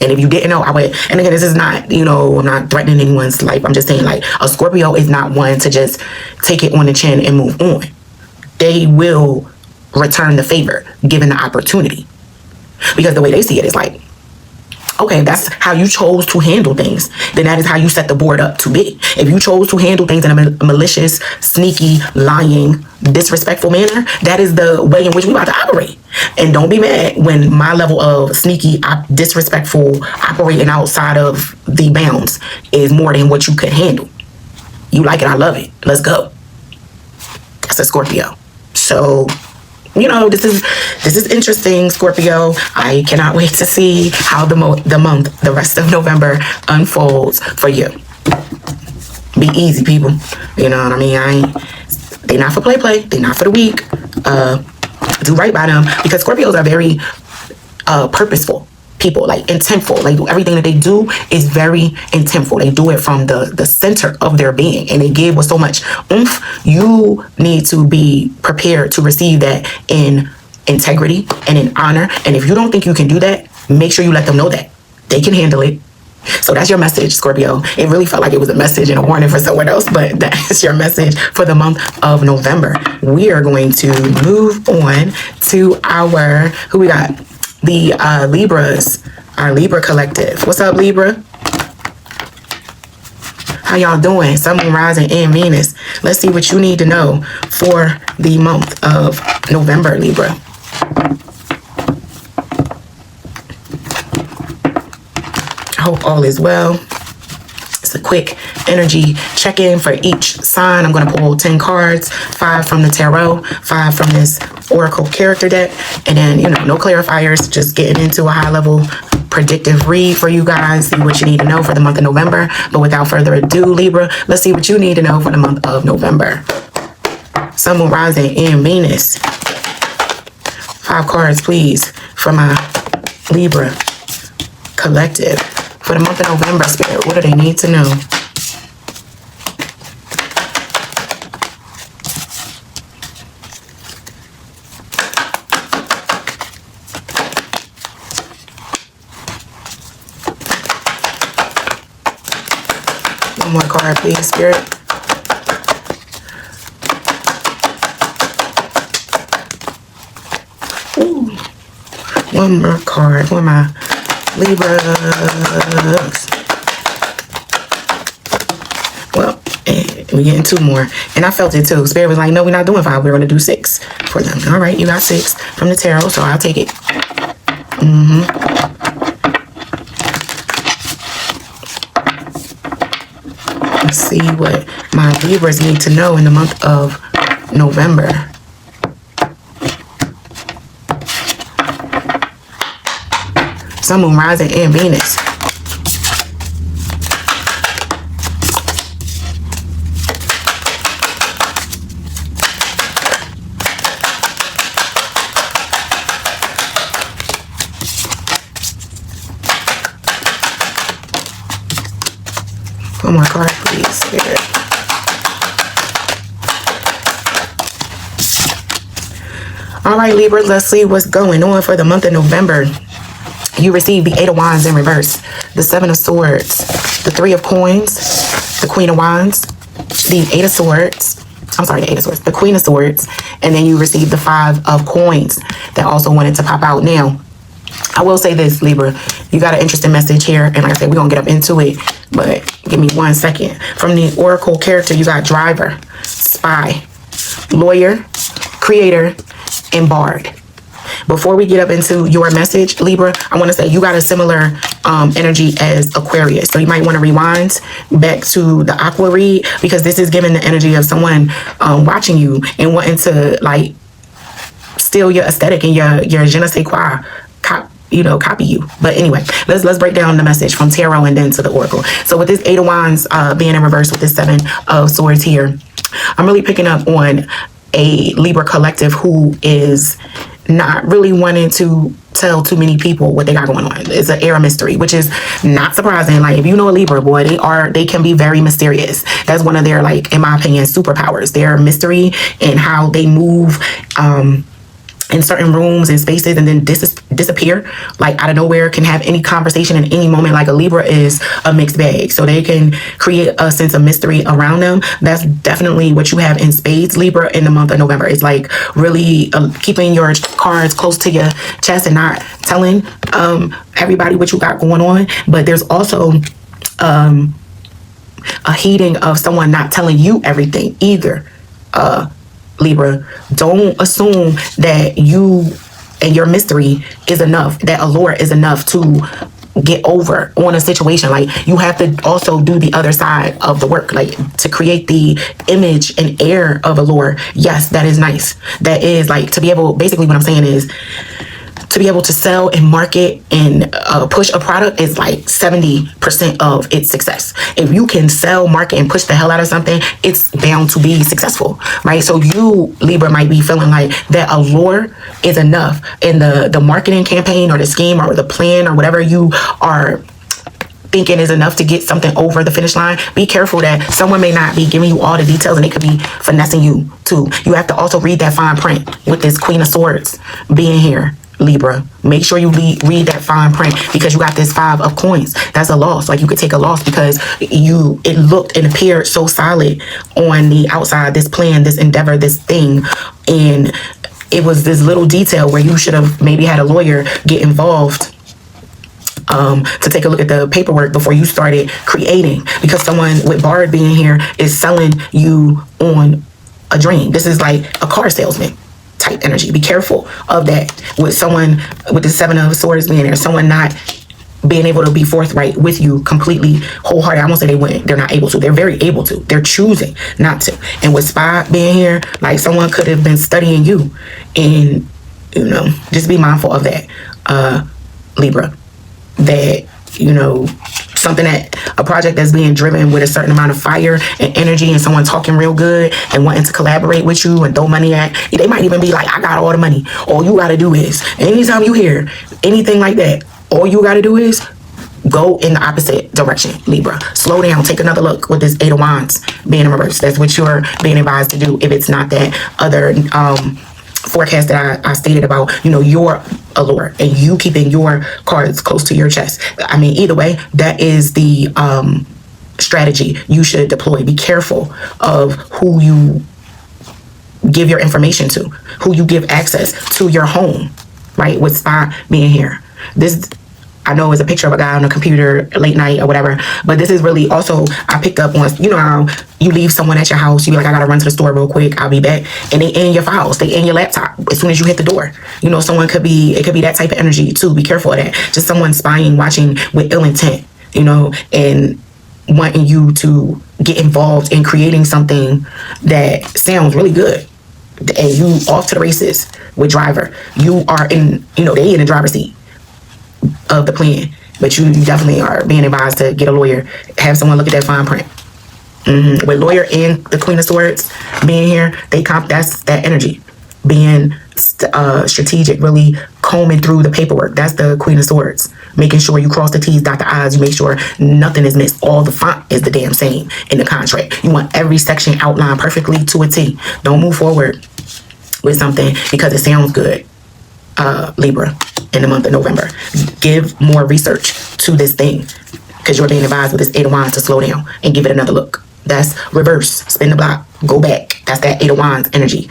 And if you didn't know, and again, this is not, you know, I'm not threatening anyone's life. I'm just saying, like, a Scorpio is not one to just take it on the chin and move on. They will return the favor given the opportunity. Because the way they see it is like, okay, that's how you chose to handle things. Then that is how you set the board up to be. If you chose to handle things in a malicious, sneaky, lying, disrespectful manner, that is the way in which we about to operate. And don't be mad when my level of sneaky, disrespectful, operating outside of the bounds is more than what you could handle. You like it, I love it. Let's go. That's a Scorpio. So, you know, this is interesting, Scorpio. I cannot wait to see how the rest of November unfolds for you. Be easy, people. You know what I mean? They not for play. They not for the weak. Do right by them, because Scorpios are very purposeful people, like intentful. Like, everything that they do is very intentful. They do it from the center of their being, and they give with so much oomph. You need to be prepared to receive that in integrity and in honor. And if you don't think you can do that, make sure you let them know that they can handle it. So that's your message, Scorpio. It really felt like it was a message and a warning for someone else, but that's your message for the month of November. We are going to move on to our, who we got? The Libras, our Libra collective. What's up, Libra? How y'all doing? Sun, Moon, Rising, and Venus. Let's see what you need to know for the month of November, Libra. I hope all is well. It's a quick energy check-in for each sign. I'm going to pull 10 cards, 5 from the tarot, 5 from this oracle character deck, and then, you know, no clarifiers, just getting into a high-level predictive read for you guys, see what you need to know for the month of November. But without further ado, Libra, let's see what you need to know for the month of November. Sun, Moon, Rising, and Venus. 5 cards, please, for my Libra collective. For the month of November, Spirit, what do they need to know? One more card, please, Spirit. Ooh. One more card for my Libras. Well, we're getting 2 more. And I felt it too. Spirit was like, no, we're not doing 5. We're going to do 6 for them. All right, you got 6 from the tarot, so I'll take it. Let's see what my Libras need to know in the month of November. Sun, Moon, Rising, and Venus. One more card, please. Spirit. All right, Libra, let's see what's going on for the month of November. You receive the Eight of Wands in reverse, the Seven of Swords, the Three of Coins, the Queen of Wands, the Eight of Swords. I'm sorry, the Eight of Swords, the Queen of Swords, and then you receive the Five of Coins that also wanted to pop out. Now, I will say this, Libra, you got an interesting message here, and like I said, we're gonna get up into it, but give me 1 second. From the Oracle character, you got Driver, Spy, Lawyer, Creator, and Bard. Before we get up into your message, Libra, I want to say you got a similar energy as Aquarius. So you might want to rewind back to the Aqua read, because this is giving the energy of someone watching you and wanting to like steal your aesthetic and your je ne sais quoi, copy you. But anyway, let's break down the message from tarot and then to the Oracle. So with this Eight of Wands being in reverse with this Seven of Swords here, I'm really picking up on a Libra collective who is not really wanting to tell too many people what they got going on. It's an air of mystery, which is not surprising. Like, if you know a Libra, boy, they can be very mysterious. That's one of their, like, in my opinion, superpowers. Their mystery and how they move in certain rooms and spaces and then disappear like out of nowhere, can have any conversation in any moment. Like, a Libra is a mixed bag, so they can create a sense of mystery around them. That's definitely what you have in spades, Libra, in the month of November. It's like really keeping your cards close to your chest and not telling everybody what you got going on. But there's also a heeding of someone not telling you everything either. Libra, don't assume that you and your mystery is enough, that allure is enough to get over on a situation. Like, you have to also do the other side of the work, like to create the image and air of allure. Yes, that is nice. That is like to be able, basically what I'm saying is to be able to sell and market and push a product is like 70% of its success. If you can sell, market, and push the hell out of something, it's bound to be successful, right? So you, Libra, might be feeling like that allure is enough in the marketing campaign or the scheme or the plan or whatever you are thinking is enough to get something over the finish line. Be careful that someone may not be giving you all the details and they could be finessing you too. You have to also read that fine print with this Queen of Swords being here, Libra. Make sure you read that fine print, because you got this Five of Coins. That's a loss. Like, you could take a loss because it looked and appeared so solid on the outside, this plan, this endeavor, this thing, and it was this little detail where you should have maybe had a lawyer get involved to take a look at the paperwork before you started creating, because someone with Bard being here is selling you on a dream. This is like a car salesman type energy. Be careful of that with someone with the Seven of Swords being there, someone not being able to be forthright with you completely wholehearted. I won't say they wouldn't, they're not able to, they're very able to, they're choosing not to. And with Spy being here, like, someone could have been studying you, and just be mindful of that, Libra, that something, that a project that's being driven with a certain amount of fire and energy, and someone talking real good and wanting to collaborate with you and throw money at, they might even be like, I got all the money. All you got to do is, anytime you hear anything like that, all you got to do is go in the opposite direction, Libra. Slow down, take another look with this Eight of Wands being in reverse. That's what you're being advised to do, if it's not that other forecast that I stated about, your allure and you keeping your cards close to your chest. I mean, either way, that is the strategy you should deploy. Be careful of who you give your information to, who you give access to your home, right? With Spy being here. This, I know, is a picture of a guy on a computer late night or whatever, but this is really also, I picked up on, how you leave someone at your house, you be like, I gotta run to the store real quick, I'll be back, and they in your files, they in your laptop as soon as you hit the door. Someone could be, it could be that type of energy too. Be careful of that. Just someone spying, watching with ill intent, and wanting you to get involved in creating something that sounds really good, and you off to the races with Driver. You are in, they in the driver's seat. of the plan. But you definitely are being advised to get a lawyer. Have someone look at that fine print. With lawyer and the Queen of Swords being here, that's that energy. Being strategic, really combing through the paperwork. That's the Queen of Swords. Making sure you cross the T's, dot the I's. You make sure nothing is missed. All the font is the damn same in the contract. You want every section outlined perfectly to a T. Don't move forward with something because it sounds good, Libra, in the month of November. Give more research to this thing because you're being advised with this 8 of Wands to slow down and give it another look. That's reverse, spin the block, go back. That's that 8 of Wands energy.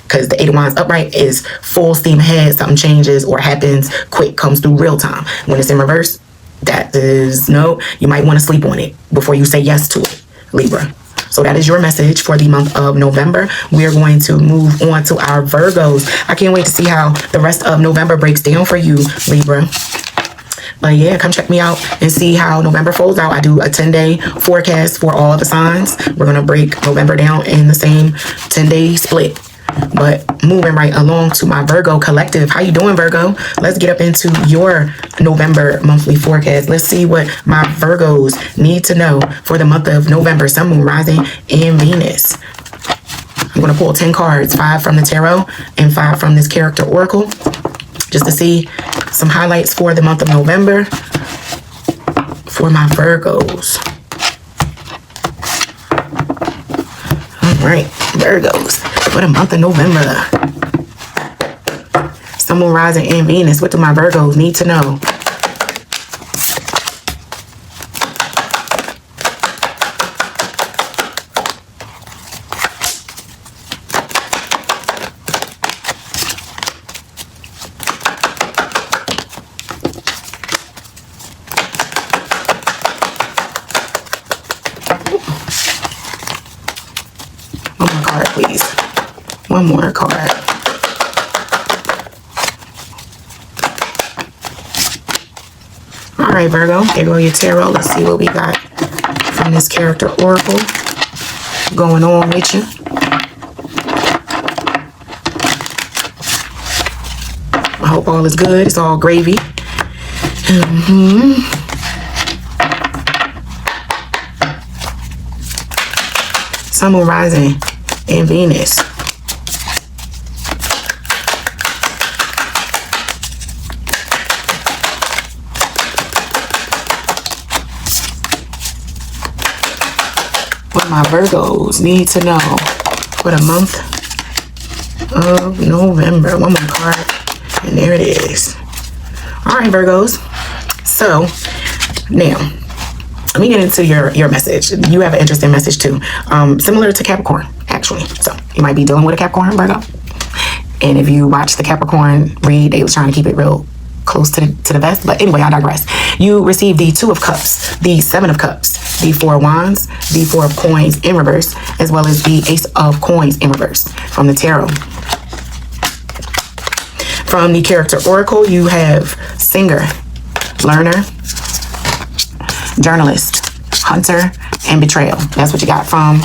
Because the 8 of Wands upright is full steam ahead. Something changes or happens quick, comes through real time. When it's in reverse, that is no. You might want to sleep on it before you say yes to it, Libra. So that is your message for the month of November. We are going to move on to our Virgos. I can't wait to see how the rest of November breaks down for you, Libra. But yeah, come check me out and see how November folds out. I do a 10-day forecast for all the signs. We're going to break November down in the same 10-day split. But moving right along to my Virgo collective. How you doing, Virgo? Let's get up into your November monthly forecast. Let's see what my Virgos need to know for the month of November. Sun, Moon, Rising, and Venus. I'm going to pull 10 cards, 5 from the tarot and 5 from this character oracle, just to see some highlights for the month of November for my Virgos. All right, Virgos, for the month of November. Sun, Moon, Rising, and Venus. What do my Virgos need to know? One more card, please. One more card. All right, Virgo, there go your tarot. Let's see what we got from this character oracle going on with you. I hope all is good. It's all gravy. Sun, Moon, Rising, and Venus. What my Virgos need to know for the month of November. One more card, and there it is. All right, Virgos. So now, let me get into your message. You have an interesting message too. Similar to Capricorn, actually. So you might be dealing with a Capricorn, Virgo. And if you watch the Capricorn read, they was trying to keep it real close to the vest. But anyway, I digress. You receive the 2 of Cups, the 7 of Cups, the 4 of Wands, the 4 of Coins in reverse, as well as the Ace of Coins in reverse from the tarot. From the character oracle, you have singer, learner, journalist, hunter, and betrayal. That's what you got from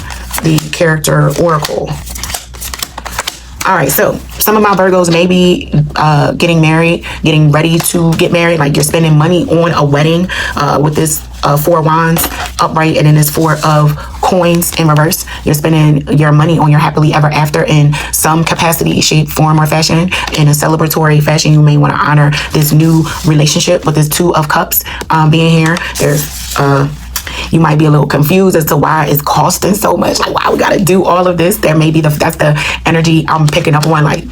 the character oracle. All right, so some of my Virgos may be getting married, getting ready to get married. Like you're spending money on a wedding with this 4 of Wands upright and then this 4 of Coins in reverse. You're spending your money on your happily ever after in some capacity, shape, form, or fashion. In a celebratory fashion, you may want to honor this new relationship with this 2 of Cups being here. There's you might be a little confused as to why it's costing so much. Like, why we got to do all of this? There may be that's the energy I'm picking up on. Like,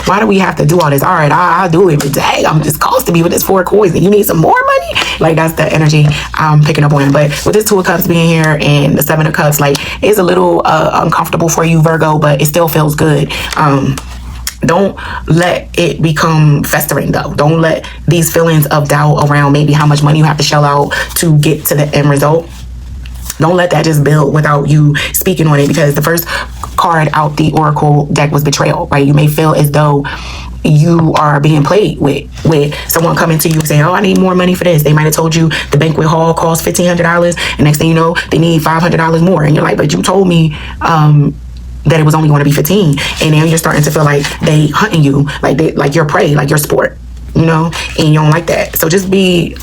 why do we have to do all this? All right, I'll do it, but dang, I'm just costing me with this 4 of Coins, and you need some more money. Like, that's the energy I'm picking up on. But with this 2 of Cups being here and the 7 of Cups, like, it's a little uncomfortable for you, Virgo, but it still feels good. Don't let it become festering though. Don't let these feelings of doubt around maybe how much money you have to shell out to get to the end result. Don't let that just build without you speaking on it, because the first card out the oracle deck was betrayal, right? You may feel as though you are being played with someone coming to you saying, oh, I need more money for this. They might have told you the banquet hall costs $1,500, and next thing you know, they need $500 more. And you're like, but you told me that it was only going to be 15, and now you're starting to feel like they hunting you, like you're prey, like you're sport. you know, and you don't like that. So just be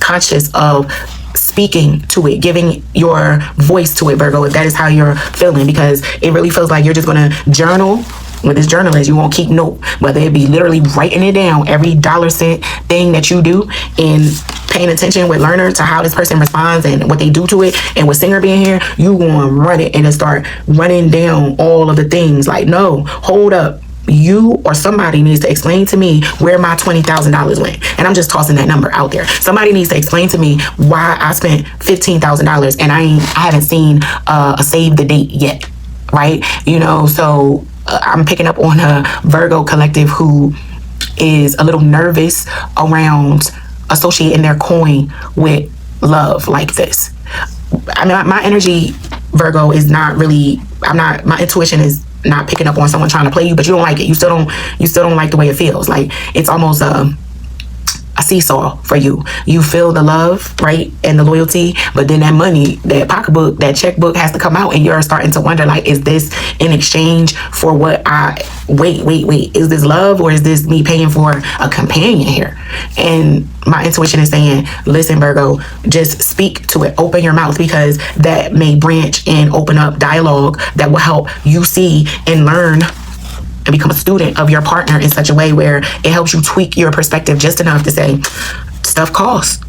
conscious of speaking to it, giving your voice to it, Virgo, if that is how you're feeling, because it really feels like you're just gonna journal. With this journalist, you won't keep note, whether it be literally writing it down, every $1 thing that you do, and paying attention with learner to how this person responds and what they do to it. And with Singer being here, you gonna run it and then start running down all of the things. Like, no, hold up. You or somebody needs to explain to me where my $20,000 went. And I'm just tossing that number out there. Somebody needs to explain to me why I spent $15,000 and I haven't seen a save the date yet, right? You know, so I'm picking up on a Virgo collective who is a little nervous around associating their coin with love like this. I mean, my energy, Virgo, is not really, my intuition is not picking up on someone trying to play you, but you don't like it. You still don't like the way it feels. Like, it's almost a seesaw for you. You feel the love, right, and the loyalty, but then that money, that pocketbook, that checkbook has to come out, and you're starting to wonder, like, is this in exchange for what wait, is this love, or is this me paying for a companion here? And my intuition is saying, listen, Virgo, just speak to it, open your mouth, because that may branch and open up dialogue that will help you see and learn and become a student of your partner in such a way where it helps you tweak your perspective just enough to say, stuff costs.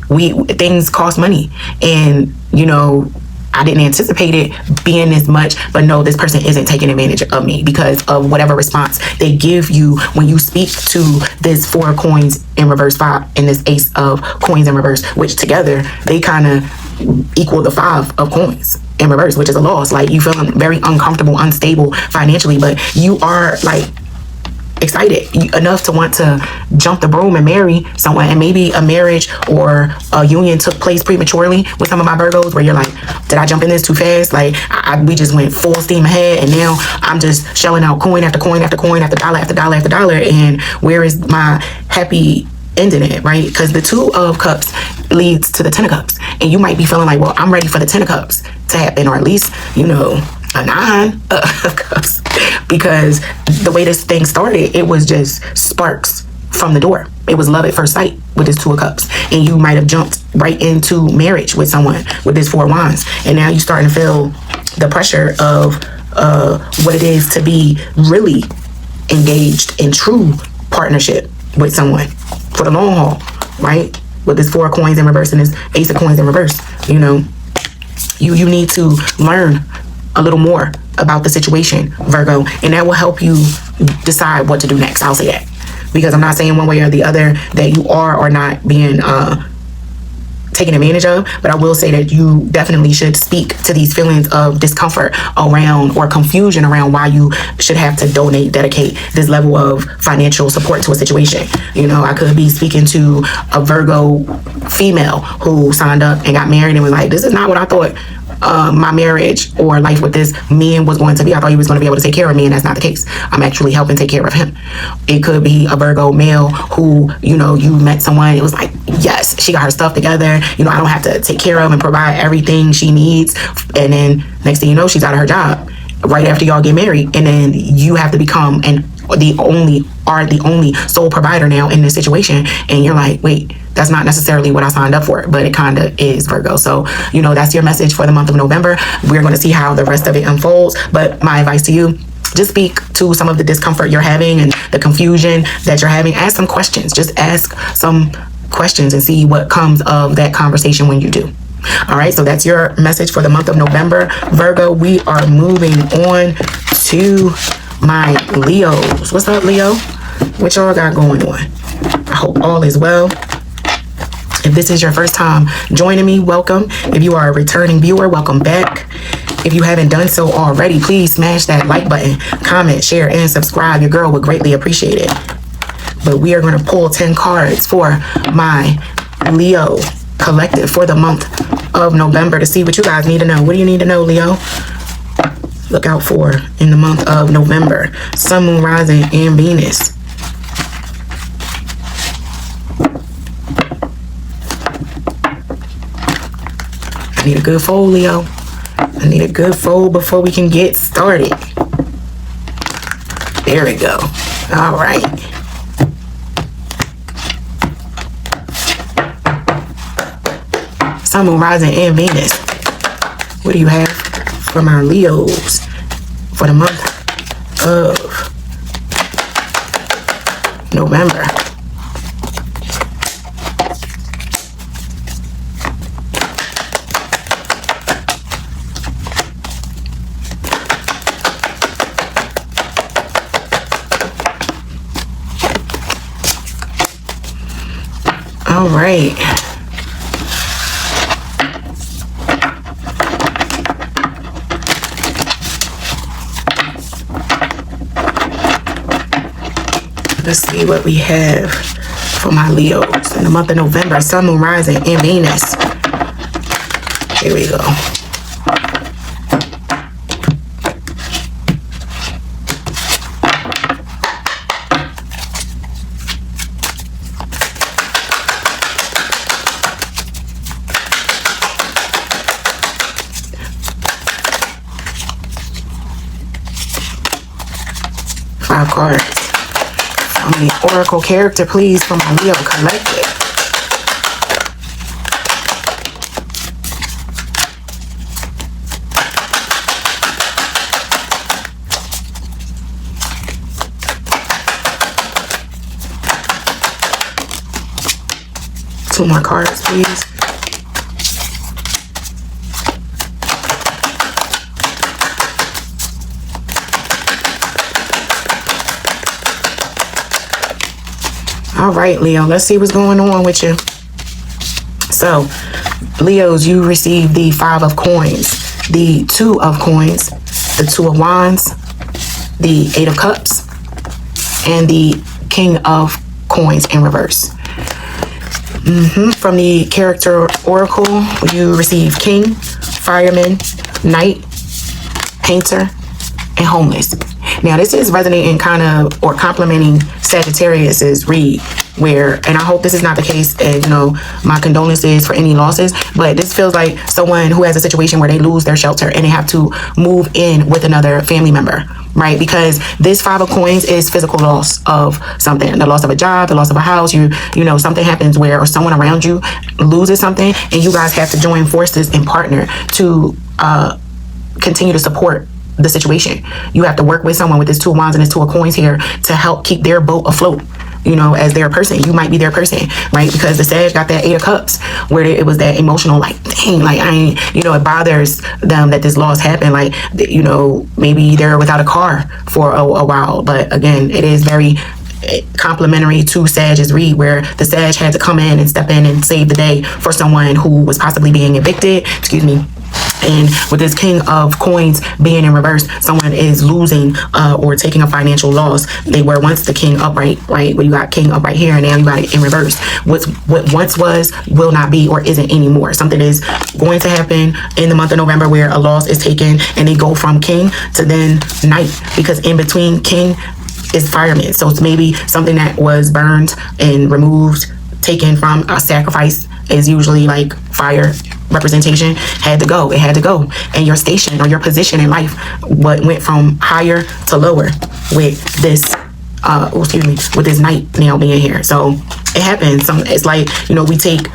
Things cost money. And, you know, I didn't anticipate it being this much, but no, this person isn't taking advantage of me because of whatever response they give you when you speak to this 4 of coins in reverse 5 and this ace of coins in reverse, which together they kind of equal the 5 of coins in reverse, which is a loss. Like, you feeling very uncomfortable, unstable financially, but you are like excited enough to want to jump the broom and marry someone. And maybe a marriage or a union took place prematurely with some of my Virgos, where you're like, did I jump in this too fast? Like, we just went full steam ahead, and now I'm just shelling out coin after coin after coin after dollar after dollar after dollar. And where is my happy ending it, right? Because the 2 of Cups leads to the 10 of Cups, and you might be feeling like, well, I'm ready for the 10 of Cups to happen, or at least, you know, a 9 of Cups, because the way this thing started, it was just sparks from the door. It was love at first sight with this 2 of Cups, and you might have jumped right into marriage with someone with this 4 of Wands, and now you're starting to feel the pressure of what it is to be really engaged in true partnership with someone for the long haul, right? With this 4 of coins in reverse and this ace of coins in reverse, you know, you need to learn a little more about the situation, Virgo, and that will help you decide what to do next. I'll say that, because I'm not saying one way or the other that you are or not being taken advantage of, but I will say that you definitely should speak to these feelings of discomfort around, or confusion around, why you should have to dedicate this level of financial support to a situation. You know, I could be speaking to a Virgo female who signed up and got married and was like, this is not what I thought my marriage or life with this man was going to be. I thought he was going to be able to take care of me, and that's not the case. I'm actually helping take care of him. It could be a Virgo male who, you know, you met someone, it was like, yes, she got her stuff together, you know, I don't have to take care of and provide everything she needs, and then next thing you know, she's out of her job right after y'all get married, and then you have to become the only sole provider now in this situation, and you're like, wait, that's not necessarily what I signed up for, but it kind of is, Virgo. So, you know, that's your message for the month of November. We're going to see how the rest of it unfolds, but my advice to you, just speak to some of the discomfort you're having and the confusion that you're having. Ask some questions. Just ask some questions and see what comes of that conversation when you do. All right, so that's your message for the month of November, Virgo. We are moving on to my Leos. What's up, Leo? What y'all got going on? I hope all is well. If this is your first time joining me, welcome. If you are a returning viewer, welcome back. If you haven't done so already, please smash that like button, comment, share, and subscribe. Your girl would greatly appreciate it. But we are going to pull 10 cards for my Leo collective for the month of November to see what you guys need to know. What do you need to know, Leo? Look out for in the month of November. Sun, Moon, Rising, and Venus. I need a good fold, Leo. I need a good fold before we can get started. There we go. All right. Sun, Moon, Rising, and Venus. What do you have for my Leos for the month of November? All right. Let's see what we have for my Leos in the month of November. Sun, Moon, Rising, and Venus. Here we go. Five cards. The oracle character, please, from my Leo collective. Two more cards, please. All right, Leo, let's see what's going on with you. So, Leos, you received the Five of Coins, the Two of Coins, the Two of Wands, the Eight of Cups, and the King of Coins in reverse. From the character oracle, you receive King, Fireman, Knight, Painter, and Homeless. Now, this is resonating kind of or complementing Sagittarius's read, where, and I hope this is not the case, and you know, my condolences for any losses, but this feels like someone who has a situation where they lose their shelter and they have to move in with another family member, right? Because this Five of Coins is physical loss of something, the loss of a job, the loss of a house. You know, something happens where, or someone around you loses something, and you guys have to join forces and partner to continue to support the situation. You have to work with someone with this Two of Wands and this Two of Coins here to help keep their boat afloat, you know, as their person. You might be their person, right? Because the Sag got that Eight of Cups, where it was that emotional, like, dang, like, I ain't, you know, it bothers them that this loss happened. Like, you know, maybe they're without a car for a while. But again, it is very complementary to Sag's read, where the Sag had to come in and step in and save the day for someone who was possibly being evicted. Excuse me. And with this King of Coins being in reverse, someone is losing or taking a financial loss. They were once the king upright, right? Where you got king upright here, and now you got it in reverse. What once was will not be or isn't anymore. Something is going to happen in the month of November where a loss is taken, and they go from king to then knight, because in between king is fireman. So it's maybe something that was burned and removed, taken from a sacrifice, is usually like fire representation, had to go. It had to go. And your station or your position in life, what went from higher to lower with this with this knight now being here. So it happens. It's like, you know, we take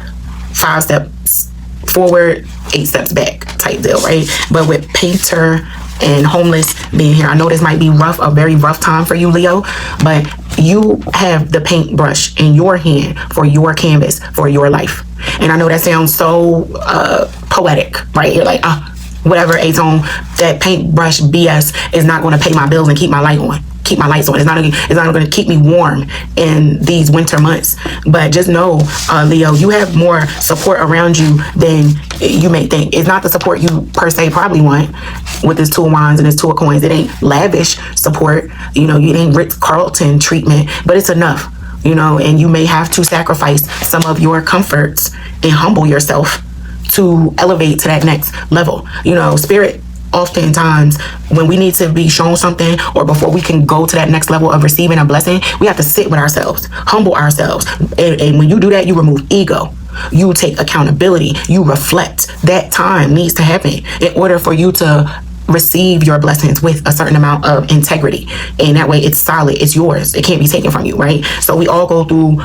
5 steps forward, 8 steps back type deal, right? But with Painter and Homeless being here, I know this might be rough, a very rough time for you, Leo, but you have the paintbrush in your hand for your canvas, for your life. And I know that sounds so poetic, right? You're like, whatever, aTone, that paintbrush BS is not going to pay my bills and keep my lights on. It's not going to keep me warm in these winter months. But just know, Leo, you have more support around you than you may think. It's not the support you per se probably want with this Two of Wands and this Two of Coins. It ain't lavish support, you know, it ain't Ritz-Carlton treatment, but it's enough, you know, and you may have to sacrifice some of your comforts and humble yourself to elevate to that next level. You know, spirit, oftentimes when we need to be shown something, or before we can go to that next level of receiving a blessing, we have to sit with ourselves, humble ourselves. And when you do that, you remove ego. You take accountability. You reflect. That time needs to happen in order for you to receive your blessings with a certain amount of integrity, and that way it's solid, it's yours, it can't be taken from you, right? So we all go through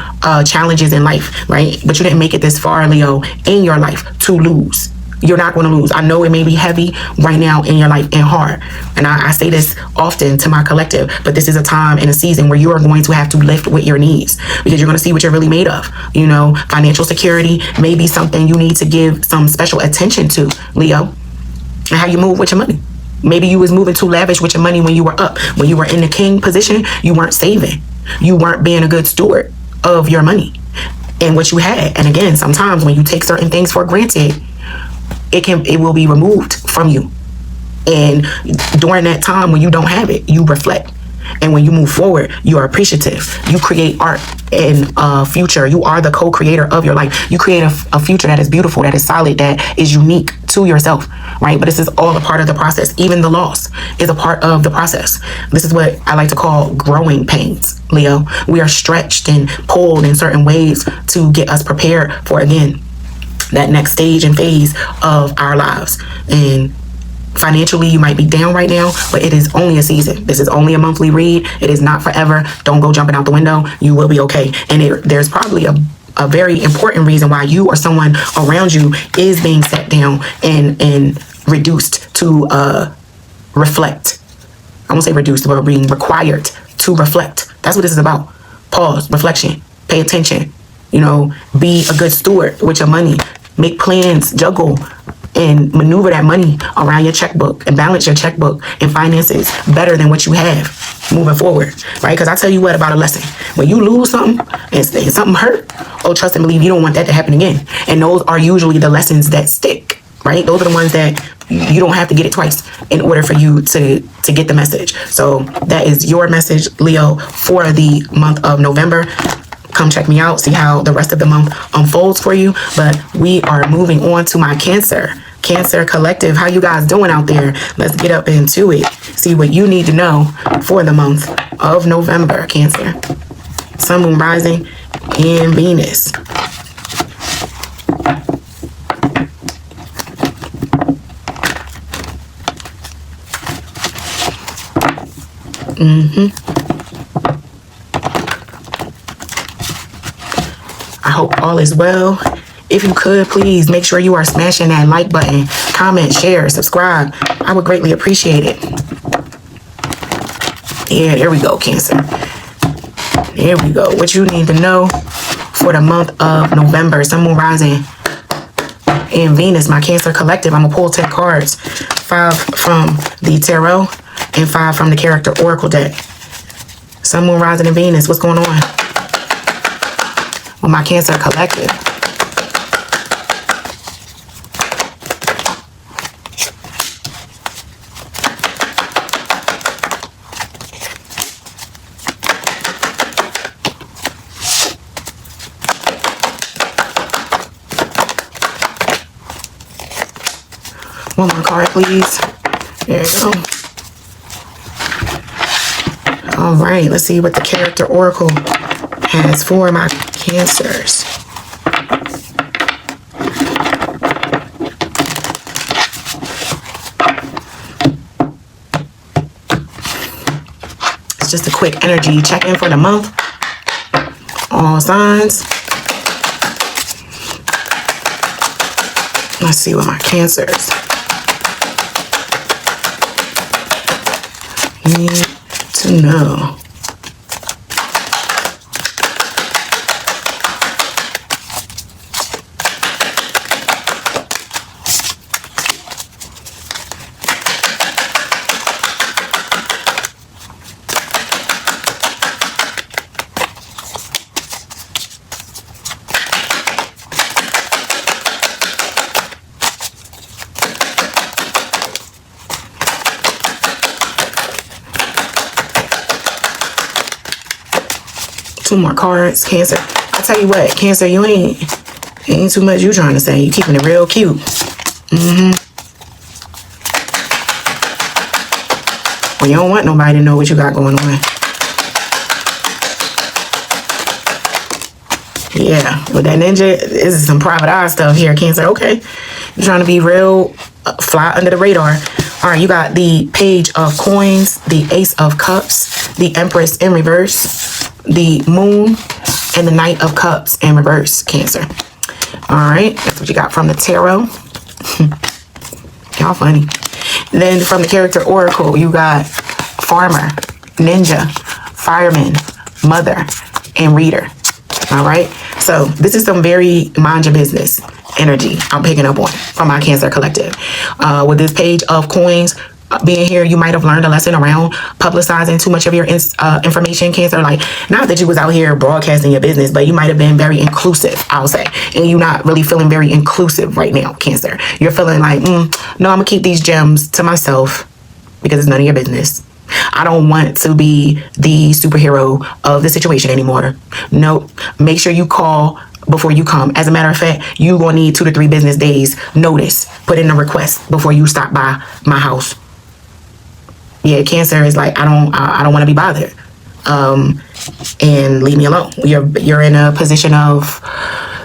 challenges in life, right? But you didn't make it this far, Leo, in your life to lose. You're not going to lose. I know it may be heavy right now in your life and hard, and I say this often to my collective, but this is a time and a season where you are going to have to lift with your needs, because you're going to see what you're really made of. You know, financial security may be something you need to give some special attention to, Leo, and how you move with your money. Maybe you was moving too lavish with your money when you were up. When you were in the king position, you weren't saving. You weren't being a good steward of your money and what you had. And again, sometimes when you take certain things for granted, it will be removed from you. And during that time when you don't have it, you reflect. And when you move forward, you are appreciative. You create art and a future. You are the co-creator of your life. You create a future that is beautiful, that is solid, that is unique to yourself, right? But this is all a part of the process. Even the loss is a part of the process. This is what I like to call growing pains, Leo. We are stretched and pulled in certain ways to get us prepared for, again, that next stage and phase of our lives. And financially, you might be down right now, but it is only a season. This is only a monthly read. It is not forever. Don't go jumping out the window. You will be okay. And there's probably a very important reason why you or someone around you is being set down and reduced to reflect. I won't say reduced, but being required to reflect. That's what this is about. Pause, reflection, pay attention. You know, be a good steward with your money. Make plans, juggle, and maneuver that money around your checkbook and balance your checkbook and finances better than what you have moving forward, right? Because I tell you what about a lesson. When you lose something and something hurt, oh, trust and believe you don't want that to happen again. And those are usually the lessons that stick, right? Those are the ones that you don't have to get it twice in order for you to get the message. So that is your message, Leo, for the month of November. Come check me out, see how the rest of the month unfolds for you. But we are moving on to my Cancer collective. How you guys doing out there? Let's get up into it. See what you need to know for the month of November, Cancer. Sun, Moon, Rising, and Venus. I hope all is well. If you could, please make sure you are smashing that like button, comment, share, subscribe. I would greatly appreciate it. Yeah, there we go, Cancer. There we go. What you need to know for the month of November. Sun, Moon, Rising, and Venus, my Cancer collective. I'm going to pull 10 cards. 5 from the Tarot and 5 from the Character Oracle deck. Sun, Moon, Rising, and Venus. What's going on with my Cancer collective? One more card, please. There you go. All right, let's see what the Character Oracle has for my Cancers. It's just a quick energy check-in for the month. All signs. Let's see what my Cancers need to know. Two more cards, Cancer. I tell you what, Cancer, you ain't too much you trying to say. You keeping it real cute. Well, you don't want nobody to know what you got going on. Yeah, with that ninja, this is some private eye stuff here, Cancer. Okay, you're trying to be real fly under the radar. All right, you got the Page of Coins, the Ace of Cups, the Empress in reverse, the Moon, and the Knight of Cups in reverse, Cancer. All right, that's what you got from the tarot. Y'all funny. Then from the character oracle, you got Farmer, Ninja, Fireman, Mother, and Reader. All right, so this is some very mind your business energy I'm picking up on from my Cancer collective. With this Page of Coins being here, you might have learned a lesson around publicizing too much of your information, Cancer. Like, not that you was out here broadcasting your business, but you might have been very inclusive, I'll say, and you're not really feeling very inclusive right now, Cancer. You're feeling like, no, I'm gonna keep these gems to myself because it's none of your business. I don't want to be the superhero of the situation anymore. Nope. Make sure you call before you come. As a matter of fact, you gonna need 2 to 3 business days notice. Put in a request before you stop by my house. Yeah, Cancer is like, I don't want to be bothered. And leave me alone. You're in a position of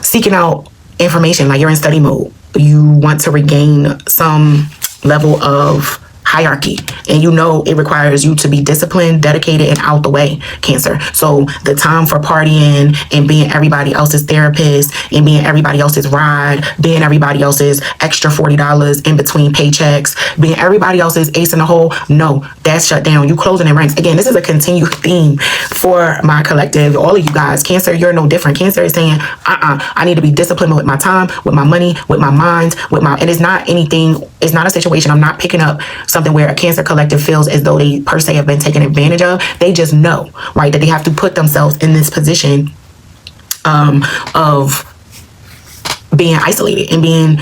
seeking out information, like you're in study mode. You want to regain some level of hierarchy, and you know it requires you to be disciplined, dedicated, and out the way, Cancer. So the time for partying and being everybody else's therapist and being everybody else's ride, being everybody else's extra $40 in between paychecks, being everybody else's ace in the hole, no, that's shut down. You closing in ranks. Again, this is a continued theme for my collective. All of you guys, Cancer, you're no different. Cancer is saying, I need to be disciplined with my time, with my money, with my mind, and it's not anything, it's not a situation. I'm not picking up something where a Cancer collective feels as though they per se have been taken advantage of. They just know, right, that they have to put themselves in this position of being isolated and being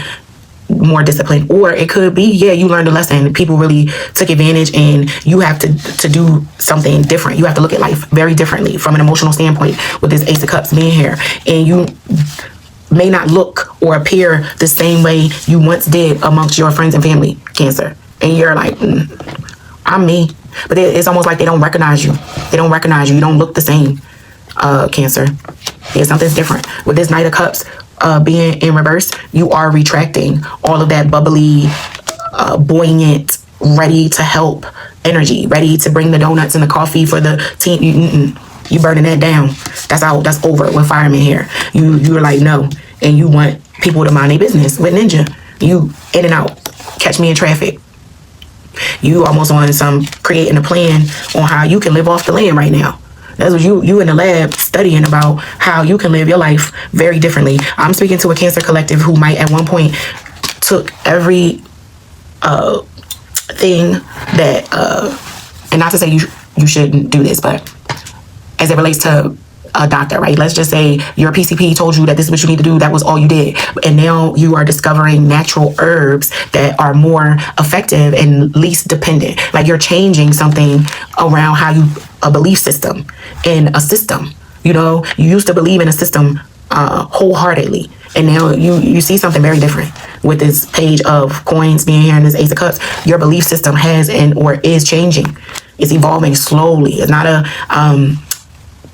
more disciplined. Or it could be, yeah, you learned a lesson, people really took advantage, and you have to do something different. You have to look at life very differently from an emotional standpoint with this Ace of Cups being here, and you may not look or appear the same way you once did amongst your friends and family, Cancer. And you're like, I'm me. But it's almost like they don't recognize you. They don't recognize you. You don't look the same, Cancer. Yeah, something's different. With this Knight of Cups being in reverse, you are retracting all of that bubbly, buoyant, ready to help energy, ready to bring the donuts and the coffee for the team. You burning that down. That's out. That's over with Fireman here. You're like, no. And you want people to mind their business. With Ninja, you in and out. Catch me in traffic. You almost on some creating a plan on how you can live off the land right now. That's what you in the lab studying about how you can live your life very differently. I'm speaking to a Cancer collective who might at one point took every thing that and not to say you shouldn't do this, but as it relates to a doctor, right? Let's just say your PCP told you that this is what you need to do. That was all you did. And now you are discovering natural herbs that are more effective and least dependent. Like you're changing something around how a belief system in a system. You know, you used to believe in a system wholeheartedly. And now you see something very different with this Page of Coins being here and this Ace of Cups. Your belief system has or is changing. It's evolving slowly. It's not a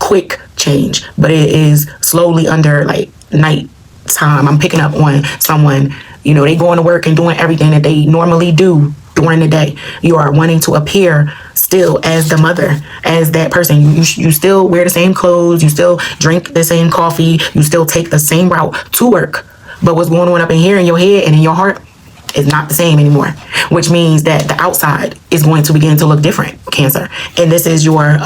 quick change, but it is slowly under like night time. I'm picking up on someone, you know, they going to work and doing everything that they normally do during the day. You are wanting to appear still as the mother, as that person. You still wear the same clothes, you still drink the same coffee, you still take the same route to work. But what's going on up in here in your head and in your heart is not the same anymore, which means that the outside is going to begin to look different, Cancer. And this is your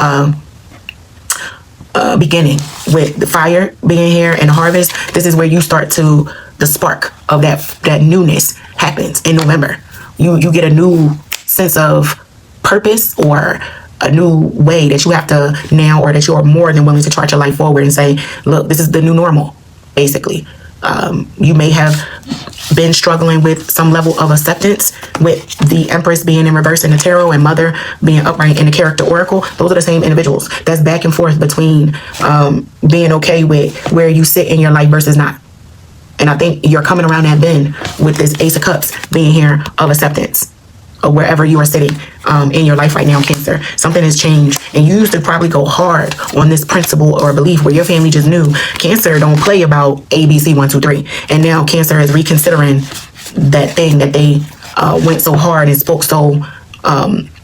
beginning with the fire being here and the harvest. This is where you start to, the spark of that newness happens in November. You get a new sense of purpose or a new way that you have to now, or that you are more than willing to chart your life forward and say, look, this is the new normal, basically. You may have been struggling with some level of acceptance with the Empress being in reverse in the tarot and Mother being upright in the character oracle. Those are the same individuals. That's back and forth between being okay with where you sit in your life versus not. And I think you're coming around that bend with this Ace of Cups being here of acceptance of wherever you are sitting in your life right now, Cancer. Something has changed, and you used to probably go hard on this principle or belief where your family just knew Cancer don't play about ABC 1 2 3, and now Cancer is reconsidering that thing that they went so hard and spoke so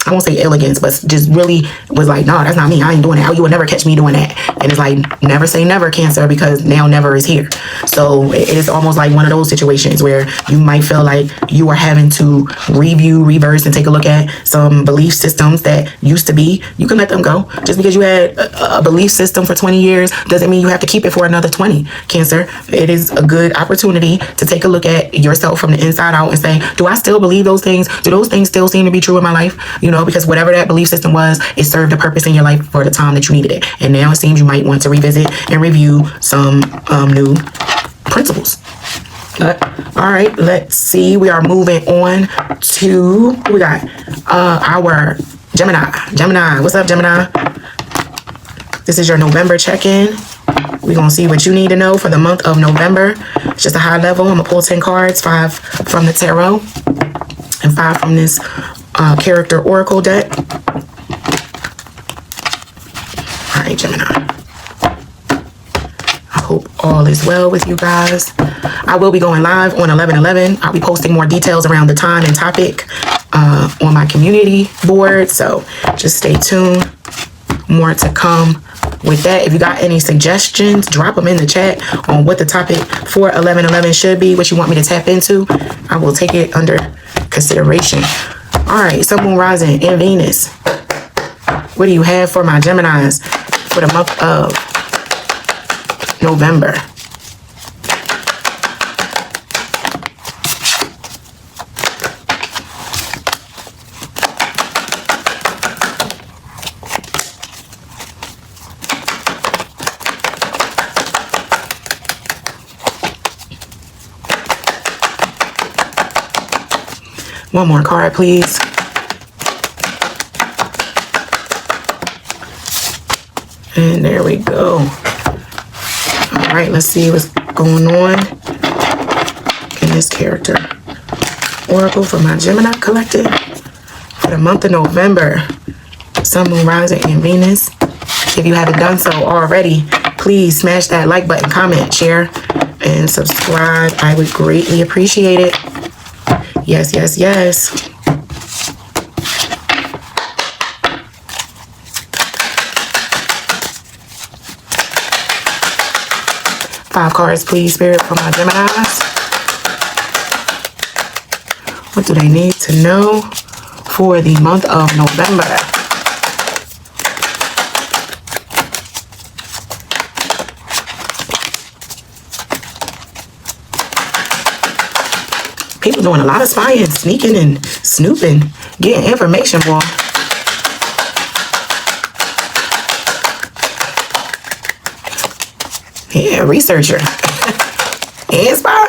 I won't say elegance, but just really was like, no, that's not me. I ain't doing that. You will never catch me doing that. And it's like, never say never, Cancer, because now never is here. So it is almost like one of those situations where you might feel like you are having to review, reverse, and take a look at some belief systems that used to be. You can let them go. Just because you had a belief system for 20 years doesn't mean you have to keep it for another 20, Cancer. It is a good opportunity to take a look at yourself from the inside out and say, do I still believe those things? Do those things still seem to be true in my life? Because whatever that belief system was, it served a purpose in your life for the time that you needed it. And now it seems you might want to revisit and review some new principles. All right, let's see. We are moving on to, we got our Gemini. What's up, Gemini? This is your November check-in. We're going to see what you need to know for the month of November. It's just a high level. I'm going to pull 10 cards, 5 from the tarot and 5 from this character oracle deck. All right, Gemini. I hope all is well with you guys. I will be going live on 11/11. I'll be posting more details around the time and topic on my community board. So just stay tuned. More to come with that. If you got any suggestions, drop them in the chat on what the topic for 11/11 should be, what you want me to tap into. I will take it under consideration. All right, Sun, Moon, Rising, and Venus. What do you have for my Geminis for the month of November? One more card, please. And there we go. All right, let's see what's going on in this character oracle for my Gemini collective for the month of November. Sun, Moon, Rising, and Venus. If you haven't done so already, please smash that like button, comment, share, and subscribe. I would greatly appreciate it. Yes, yes, yes. Five cards, please, Spirit, for my Geminis. What do they need to know for the month of November? People doing a lot of spying, sneaking, and snooping, getting information, boy. Yeah, researcher. And spy.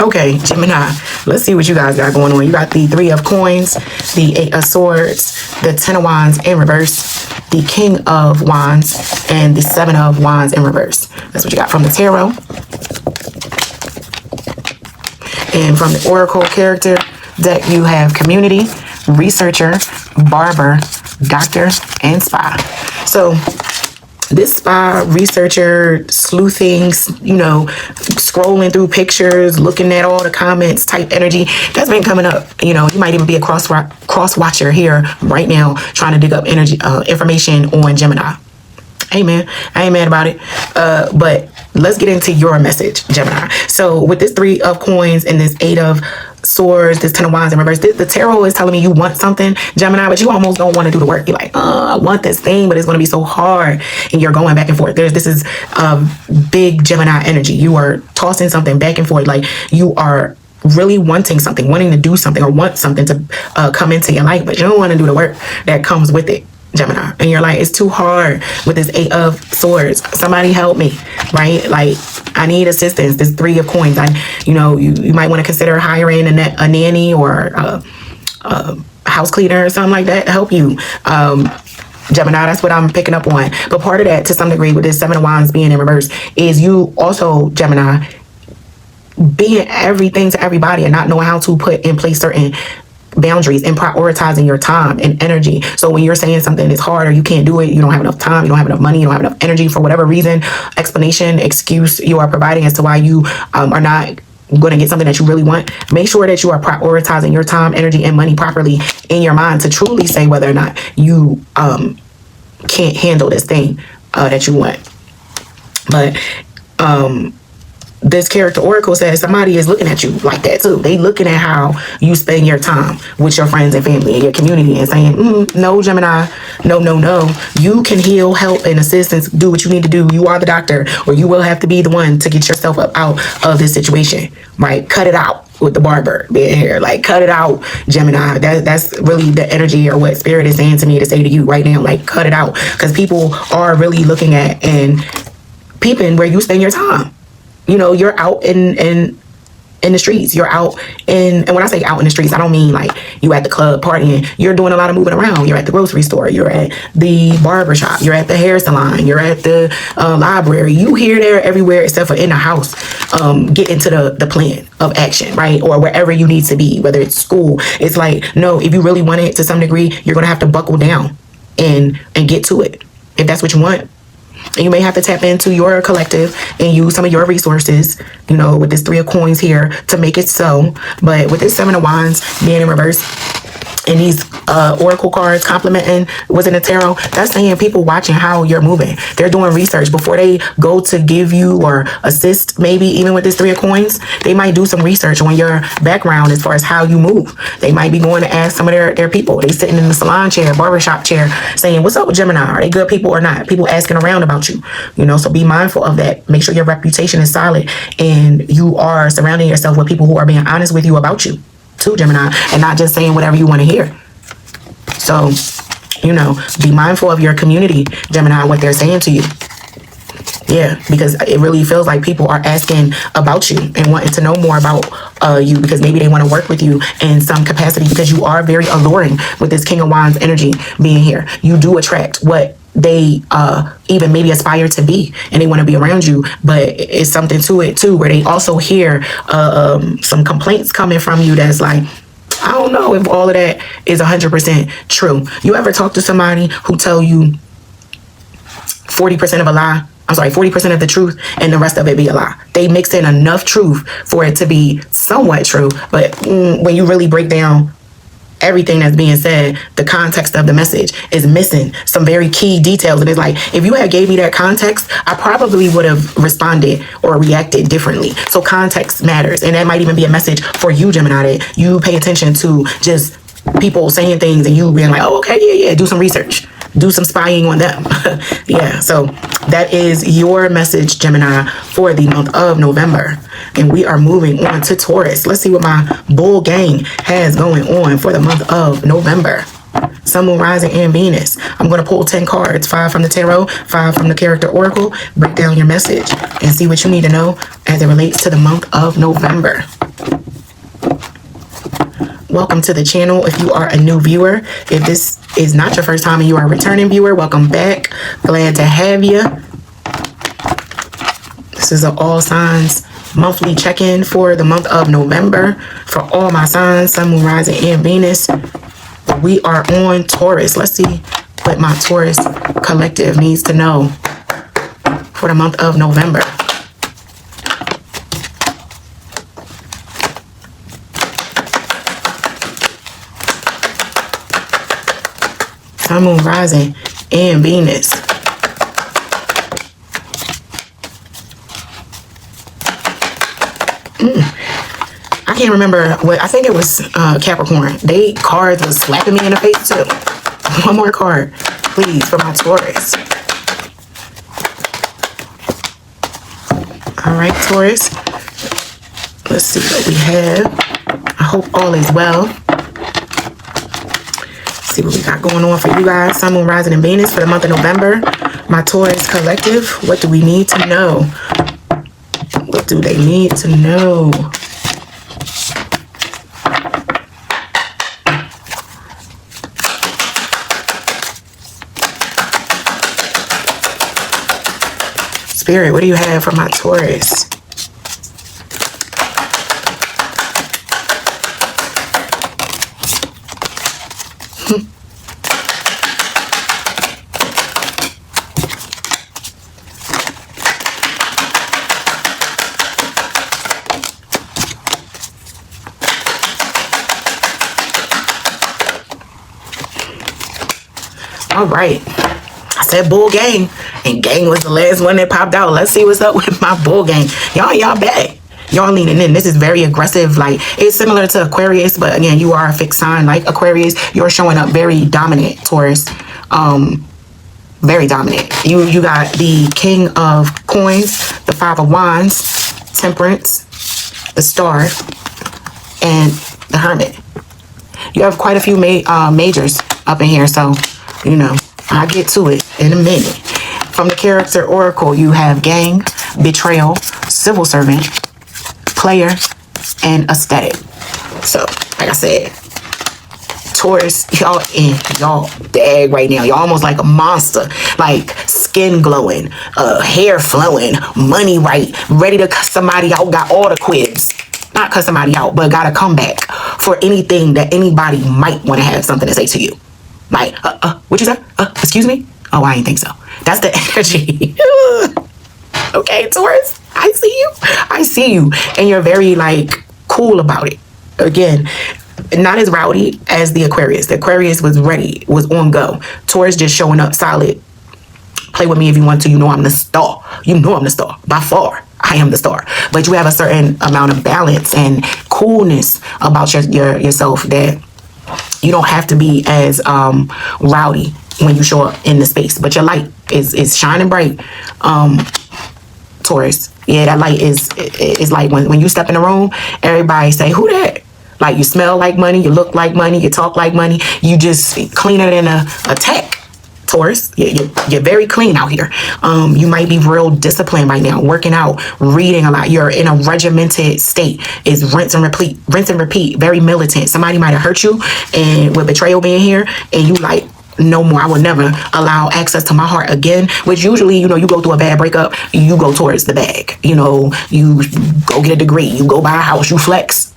Okay, Gemini. Let's see what you guys got going on. You got the 3 of Coins, the 8 of Swords, the 10 of Wands in reverse, the King of Wands, and the 7 of Wands in reverse. That's what you got from the tarot. And from the oracle character deck, you have community, researcher, barber, doctor, and spy. So this spy, researcher, sleuthing, scrolling through pictures, looking at all the comments type energy, that's been coming up. You might even be a cross watcher here right now trying to dig up information on Gemini. Hey man, I ain't mad about it. But let's get into your message, Gemini. So with this 3 of Coins and this 8 of Swords, this 10 of Wands in reverse, the tarot is telling me you want something, Gemini, but you almost don't want to do the work. You're like, I want this thing, but it's going to be so hard. And you're going back and forth. This is big Gemini energy. You are tossing something back and forth. Like you are really wanting something, wanting to do something, or want something to come into your life, but you don't want to do the work that comes with it, Gemini. And you're like, it's too hard with this 8 of Swords. Somebody help me, right? Like I need assistance. This 3 of Coins. You might want to consider hiring a nanny or a house cleaner or something like that to help you. Gemini, that's what I'm picking up on. But part of that, to some degree, with this 7 of Wands being in reverse, is you also, Gemini, being everything to everybody and not knowing how to put in place certain boundaries and prioritizing your time and energy. So when you're saying something is hard or you can't do it, you don't have enough time, you don't have enough money, you don't have enough energy for whatever reason, explanation, excuse you are providing as to why you are not going to get something that you really want, make sure that you are prioritizing your time, energy, and money properly in your mind to truly say whether or not you can't handle this thing that you want. But this character oracle says somebody is looking at you like that too. They looking at how you spend your time with your friends and family and your community and saying, no, Gemini, no. You can heal, help, and assist and do what you need to do. You are the doctor, or you will have to be the one to get yourself up out of this situation, right? Cut it out with the barber being here. Like, cut it out, Gemini. That's really the energy or what spirit is saying to me to say to you right now. Like, cut it out. Because people are really looking at and peeping where you spend your time. You know, you're out in the streets. You're out and when I say out in the streets, I don't mean like you at the club partying. You're doing a lot of moving around. You're at the grocery store. You're at the barber shop. You're at the hair salon. You're at the library. You here, there, everywhere except for in the house. Get into the plan of action, right? Or wherever you need to be, whether it's school. It's like, no, if you really want it to some degree, you're going to have to buckle down and get to it if that's what you want. And you may have to tap into your collective and use some of your resources, you know, with this 3 of coins here to make it so. But with this 7 of wands being in reverse and these oracle cards complementing what's in the tarot, that's saying people watching how you're moving. They're doing research before they go to give you or assist. Maybe even with this 3 of coins, they might do some research on your background as far as how you move. They might be going to ask some of their people. They sitting in the salon chair, barbershop chair, saying, what's up with Gemini? Are they good people or not? People asking around about you, you know, so be mindful of that. Make sure your reputation is solid and you are surrounding yourself with people who are being honest with you about you too, Gemini, and not just saying whatever you want to hear. So, you know, be mindful of your community, Gemini, what they're saying to you. Yeah, because it really feels like people are asking about you and wanting to know more about you because maybe they want to work with you in some capacity because you are very alluring with this King of Wands energy being here. You do attract what they even maybe aspire to be and they want to be around you, but it's something to it too where they also hear some complaints coming from you that's like, I don't know if all of that is 100% true. You ever talk to somebody who tell you 40% of a lie? I'm sorry, 40% of the truth and the rest of it be a lie. They mix in enough truth for it to be somewhat true, but when you really break down everything that's being said, the context of the message is missing some very key details. And it's like, if you had gave me that context, I probably would have responded or reacted differently. So context matters. And that might even be a message for you, Gemini, that you pay attention to just people saying things and you being like, oh, okay, yeah, do some research. Do some spying on them. Yeah, so that is your message, Gemini, for the month of November. And we are moving on to Taurus. Let's see what my bull gang has going on for the month of November. Sun, Moon, Rising, and Venus. I'm going to pull 10 cards, 5 from the tarot, 5 from the character oracle, break down your message, and see what you need to know as it relates to the month of November. Welcome to the channel if you are a new viewer. If this is not your first time and you are a returning viewer, welcome back. Glad to have you. This is an all signs monthly check-in for the month of November for all my signs, Sun, Moon, Rising, and Venus. We are on Taurus. Let's see what my Taurus collective needs to know for the month of November. Sun, Moon, Rising, and Venus. I can't remember what, I think it was Capricorn. They cards was slapping me in the face too. One more card, please, for my Taurus. All right, Taurus. Let's see what we have. I hope all is well. See what we got going on for you guys. Sun, Moon, Rising, and Venus for the month of November. My Taurus collective, what do we need to know? What do they need to know? Spirit, what do you have for my Taurus? All right. I said bull gang, and gang was the last one that popped out. Let's see what's up with my bull gang. Y'all back. Y'all leaning in. This is very aggressive. Like, it's similar to Aquarius, but again, you are a fixed sign like Aquarius. You're showing up very dominant, Taurus. Very dominant. You got the King of Coins, the Five of Wands, Temperance, the Star, and the Hermit. You have quite a few majors up in here, so you know, I'll get to it in a minute. From the character oracle, you have gang, betrayal, civil servant, player, and aesthetic. So, like I said, Taurus, y'all in y'all bag right now. Y'all almost like a monster. Like skin glowing, hair flowing, money right, ready to cuss somebody out, got all the quibs. Not cuss somebody out, but got a comeback for anything that anybody might want to have something to say to you. Like, what you say? Excuse me? Oh, I didn't think so. That's the energy. Okay, Taurus, I see you. I see you. And you're very, like, cool about it. Again, not as rowdy as the Aquarius. The Aquarius was ready, was on go. Taurus just showing up solid. Play with me if you want to. You know I'm the star. You know I'm the star. By far, I am the star. But you have a certain amount of balance and coolness about yourself that you don't have to be as rowdy when you show up in the space. But your light is shining bright, Taurus. Yeah, that light is like when you step in the room, everybody say, who that? Like, you smell like money, you look like money, you talk like money. You just cleaner than a tech, Taurus. You're very clean out here. You might be real disciplined right now, working out, reading a lot. You're in a regimented state. It's rinse and repeat, very militant. Somebody might have hurt you, and with betrayal being here, and you like, no more, I will never allow access to my heart again. Which usually, you know, you go through a bad breakup, you go towards the bag. You know, you go get a degree, you go buy a house, you flex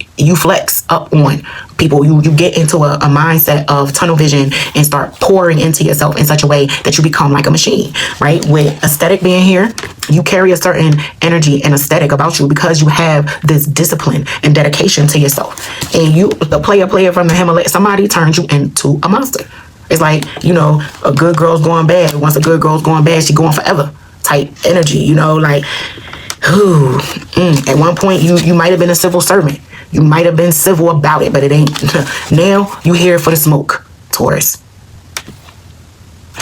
up on people. You get into a mindset of tunnel vision and start pouring into yourself in such a way that you become like a machine, right? With aesthetic being here, you carry a certain energy and aesthetic about you because you have this discipline and dedication to yourself. And you, the player from the Himalaya, somebody turns you into a monster. It's like, you know, a good girl's going bad. Once a good girl's going bad, she going forever type energy, you know, like, at one point you might have been a civil servant. You might have been civil about it, but it ain't. Now you here for the smoke, Taurus.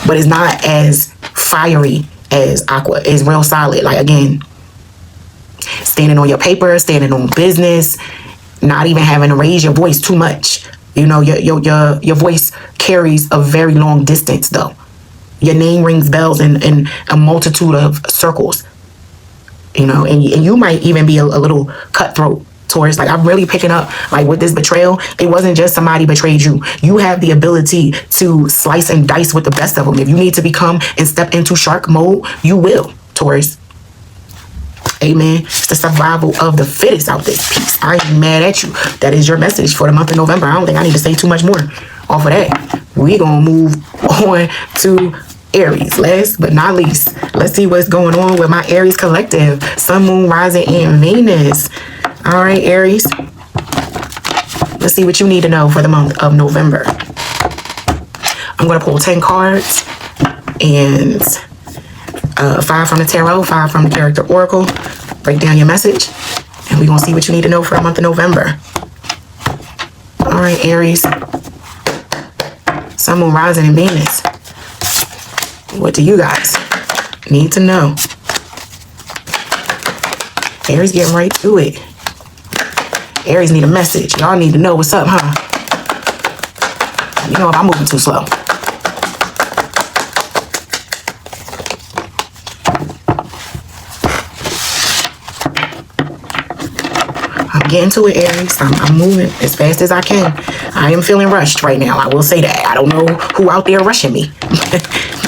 But it's not as fiery as Aqua. It's real solid. Like, again, standing on your paper, standing on business, not even having to raise your voice too much. You know, your voice carries a very long distance, though. Your name rings bells in a multitude of circles. You know, and you might even be a little cutthroat, Taurus. Like, I'm really picking up, like, with this betrayal, it wasn't just somebody betrayed you. You have the ability to slice and dice with the best of them. If you need to become and step into shark mode, you will, Taurus. Amen. It's the survival of the fittest out this piece. I ain't mad at you. That is your message for the month of November. I don't think I need to say too much more off of that. We gonna move on to Aries. Last but not least, let's see what's going on with my Aries collective. Sun, Moon, Rising, and Venus. All right, Aries. Let's see what you need to know for the month of November. I'm going to pull 10 cards and 5 from the tarot, 5 from the character oracle. Break down your message, and we're going to see what you need to know for the month of November. All right, Aries. Sun, Moon, Rising, and Venus. What do you guys need to know? Aries getting right to it. Aries need a message. Y'all need to know what's up, huh? You know if I'm moving too slow. I'm getting to it, Aries. I'm moving as fast as I can. I am feeling rushed right now. I will say that. I don't know who out there rushing me.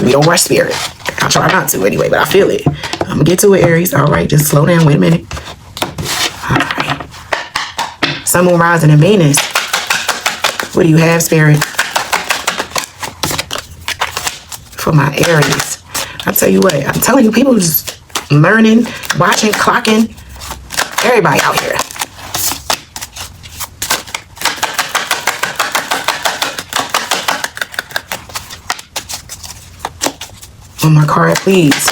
We don't rush spirit. I'll try not to anyway, but I feel it. I'm gonna get to it, Aries. All right, just slow down. Wait a minute. All right. Sun, Moon, Rising, and Venus. What do you have, spirit? for my Aries. I tell you what, I'm telling you, people just learning, watching, clocking. Everybody out here. One more card, please.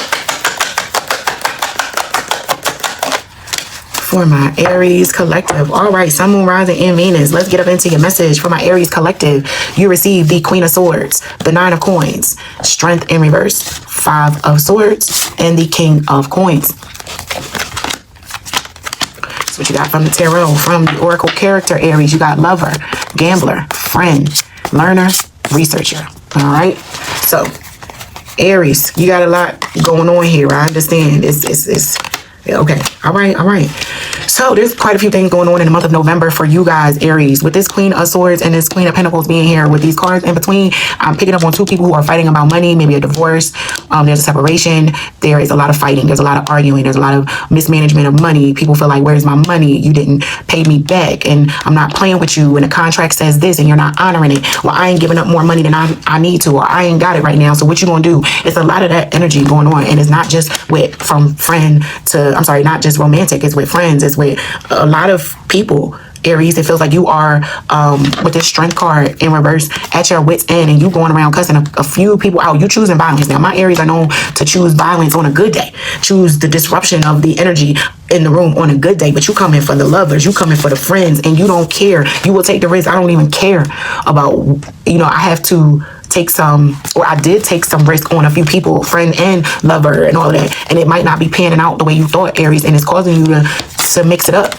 For my Aries collective. All right, Sun, Moon, Rising, and Venus. Let's get up into your message. For my Aries collective, you receive the Queen of Swords, the Nine of Coins, Strength in reverse, Five of Swords, and the King of Coins. That's what you got from the tarot. From the Oracle character, Aries, you got lover, gambler, friend, learner, researcher. All right, so Aries, you got a lot going on here. I understand. It's okay. All right. So there's quite a few things going on in the month of November for you guys, Aries. With this Queen of Swords and this Queen of Pentacles being here with these cards in between, I'm picking up on two people who are fighting about money, maybe a divorce. There's a separation. There is a lot of fighting. There's a lot of arguing. There's a lot of mismanagement of money. People feel like, where's my money? You didn't pay me back, and I'm not playing with you. And the contract says this, and you're not honoring it. Well, I ain't giving up more money than I need to, or I ain't got it right now. So what you gonna do? It's a lot of that energy going on, and it's not just from friend to, I'm sorry, not just romantic. It's with friends. It's with a lot of people, Aries. It feels like you are with this Strength card in reverse at your wit's end, and you going around cussing a few people out. You choosing violence. Now, my Aries are known to choose violence on a good day, choose the disruption of the energy in the room on a good day, but you coming for the lovers, you coming for the friends, and you don't care. You will take the risk. I don't even care about, I have to take some, or I did take some risk on a few people, friend and lover and all of that, and it might not be panning out the way you thought, Aries, and it's causing you to mix it up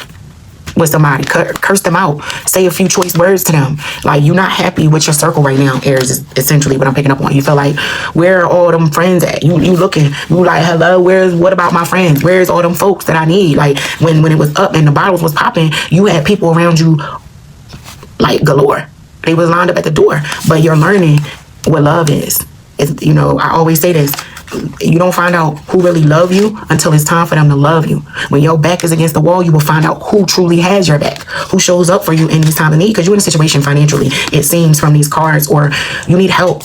with somebody, curse them out, say a few choice words to them. Like, you're not happy with your circle right now, Aries, is essentially what I'm picking up on. You feel like, where are all them friends at? You looking, you like, hello, what about my friends? Where's all them folks that I need? Like, when it was up and the bottles was popping, you had people around you like galore. They was lined up at the door. But you're learning what love is. I always say this. You don't find out who really love you until it's time for them to love you. When your back is against the wall, you will find out who truly has your back, who shows up for you in this time of need, because you're in a situation financially, it seems, from these cards, or you need help,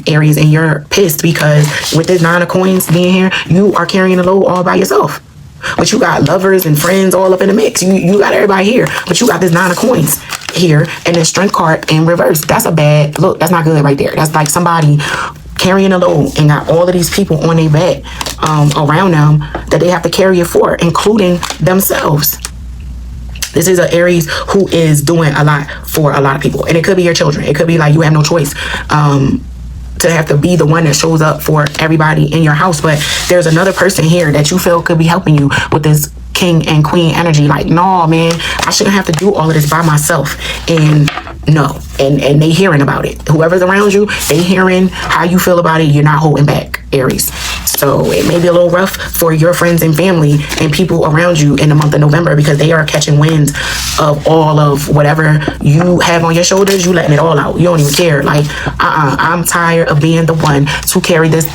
Aries, and you're pissed because with this Nine of Coins being here, you are carrying the load all by yourself. But you got lovers and friends all up in the mix. You got everybody here, but you got this Nine of Coins here and this Strength card in reverse. That's a bad look. That's not good right there. That's like somebody carrying a load and got all of these people on their back around them that they have to carry it for, including themselves. This is an Aries who is doing a lot for a lot of people, and it could be your children. It could be like you have no choice to have to be the one that shows up for everybody in your house, but there's another person here that you feel could be helping you with this King and Queen energy. Like, no, man, I shouldn't have to do all of this by myself. And no, and they hearing about it. Whoever's around you, they hearing how you feel about it. You're not holding back, Aries. So it may be a little rough for your friends and family and people around you in the month of November, because they are catching wind of all of whatever you have on your shoulders. You letting it all out. You don't even care. Like, I'm tired of being the one to carry this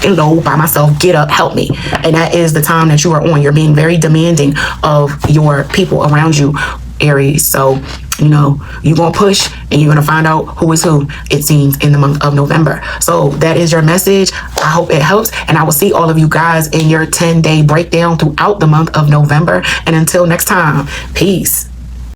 load by myself. Get up, help me. And that is the time that you are on. You're being very demanding of your people around you, Aries. So, you're going to push and you're going to find out who is who, it seems, in the month of November. So that is your message. I hope it helps. And I will see all of you guys in your 10-day breakdown throughout the month of November. And until next time, peace.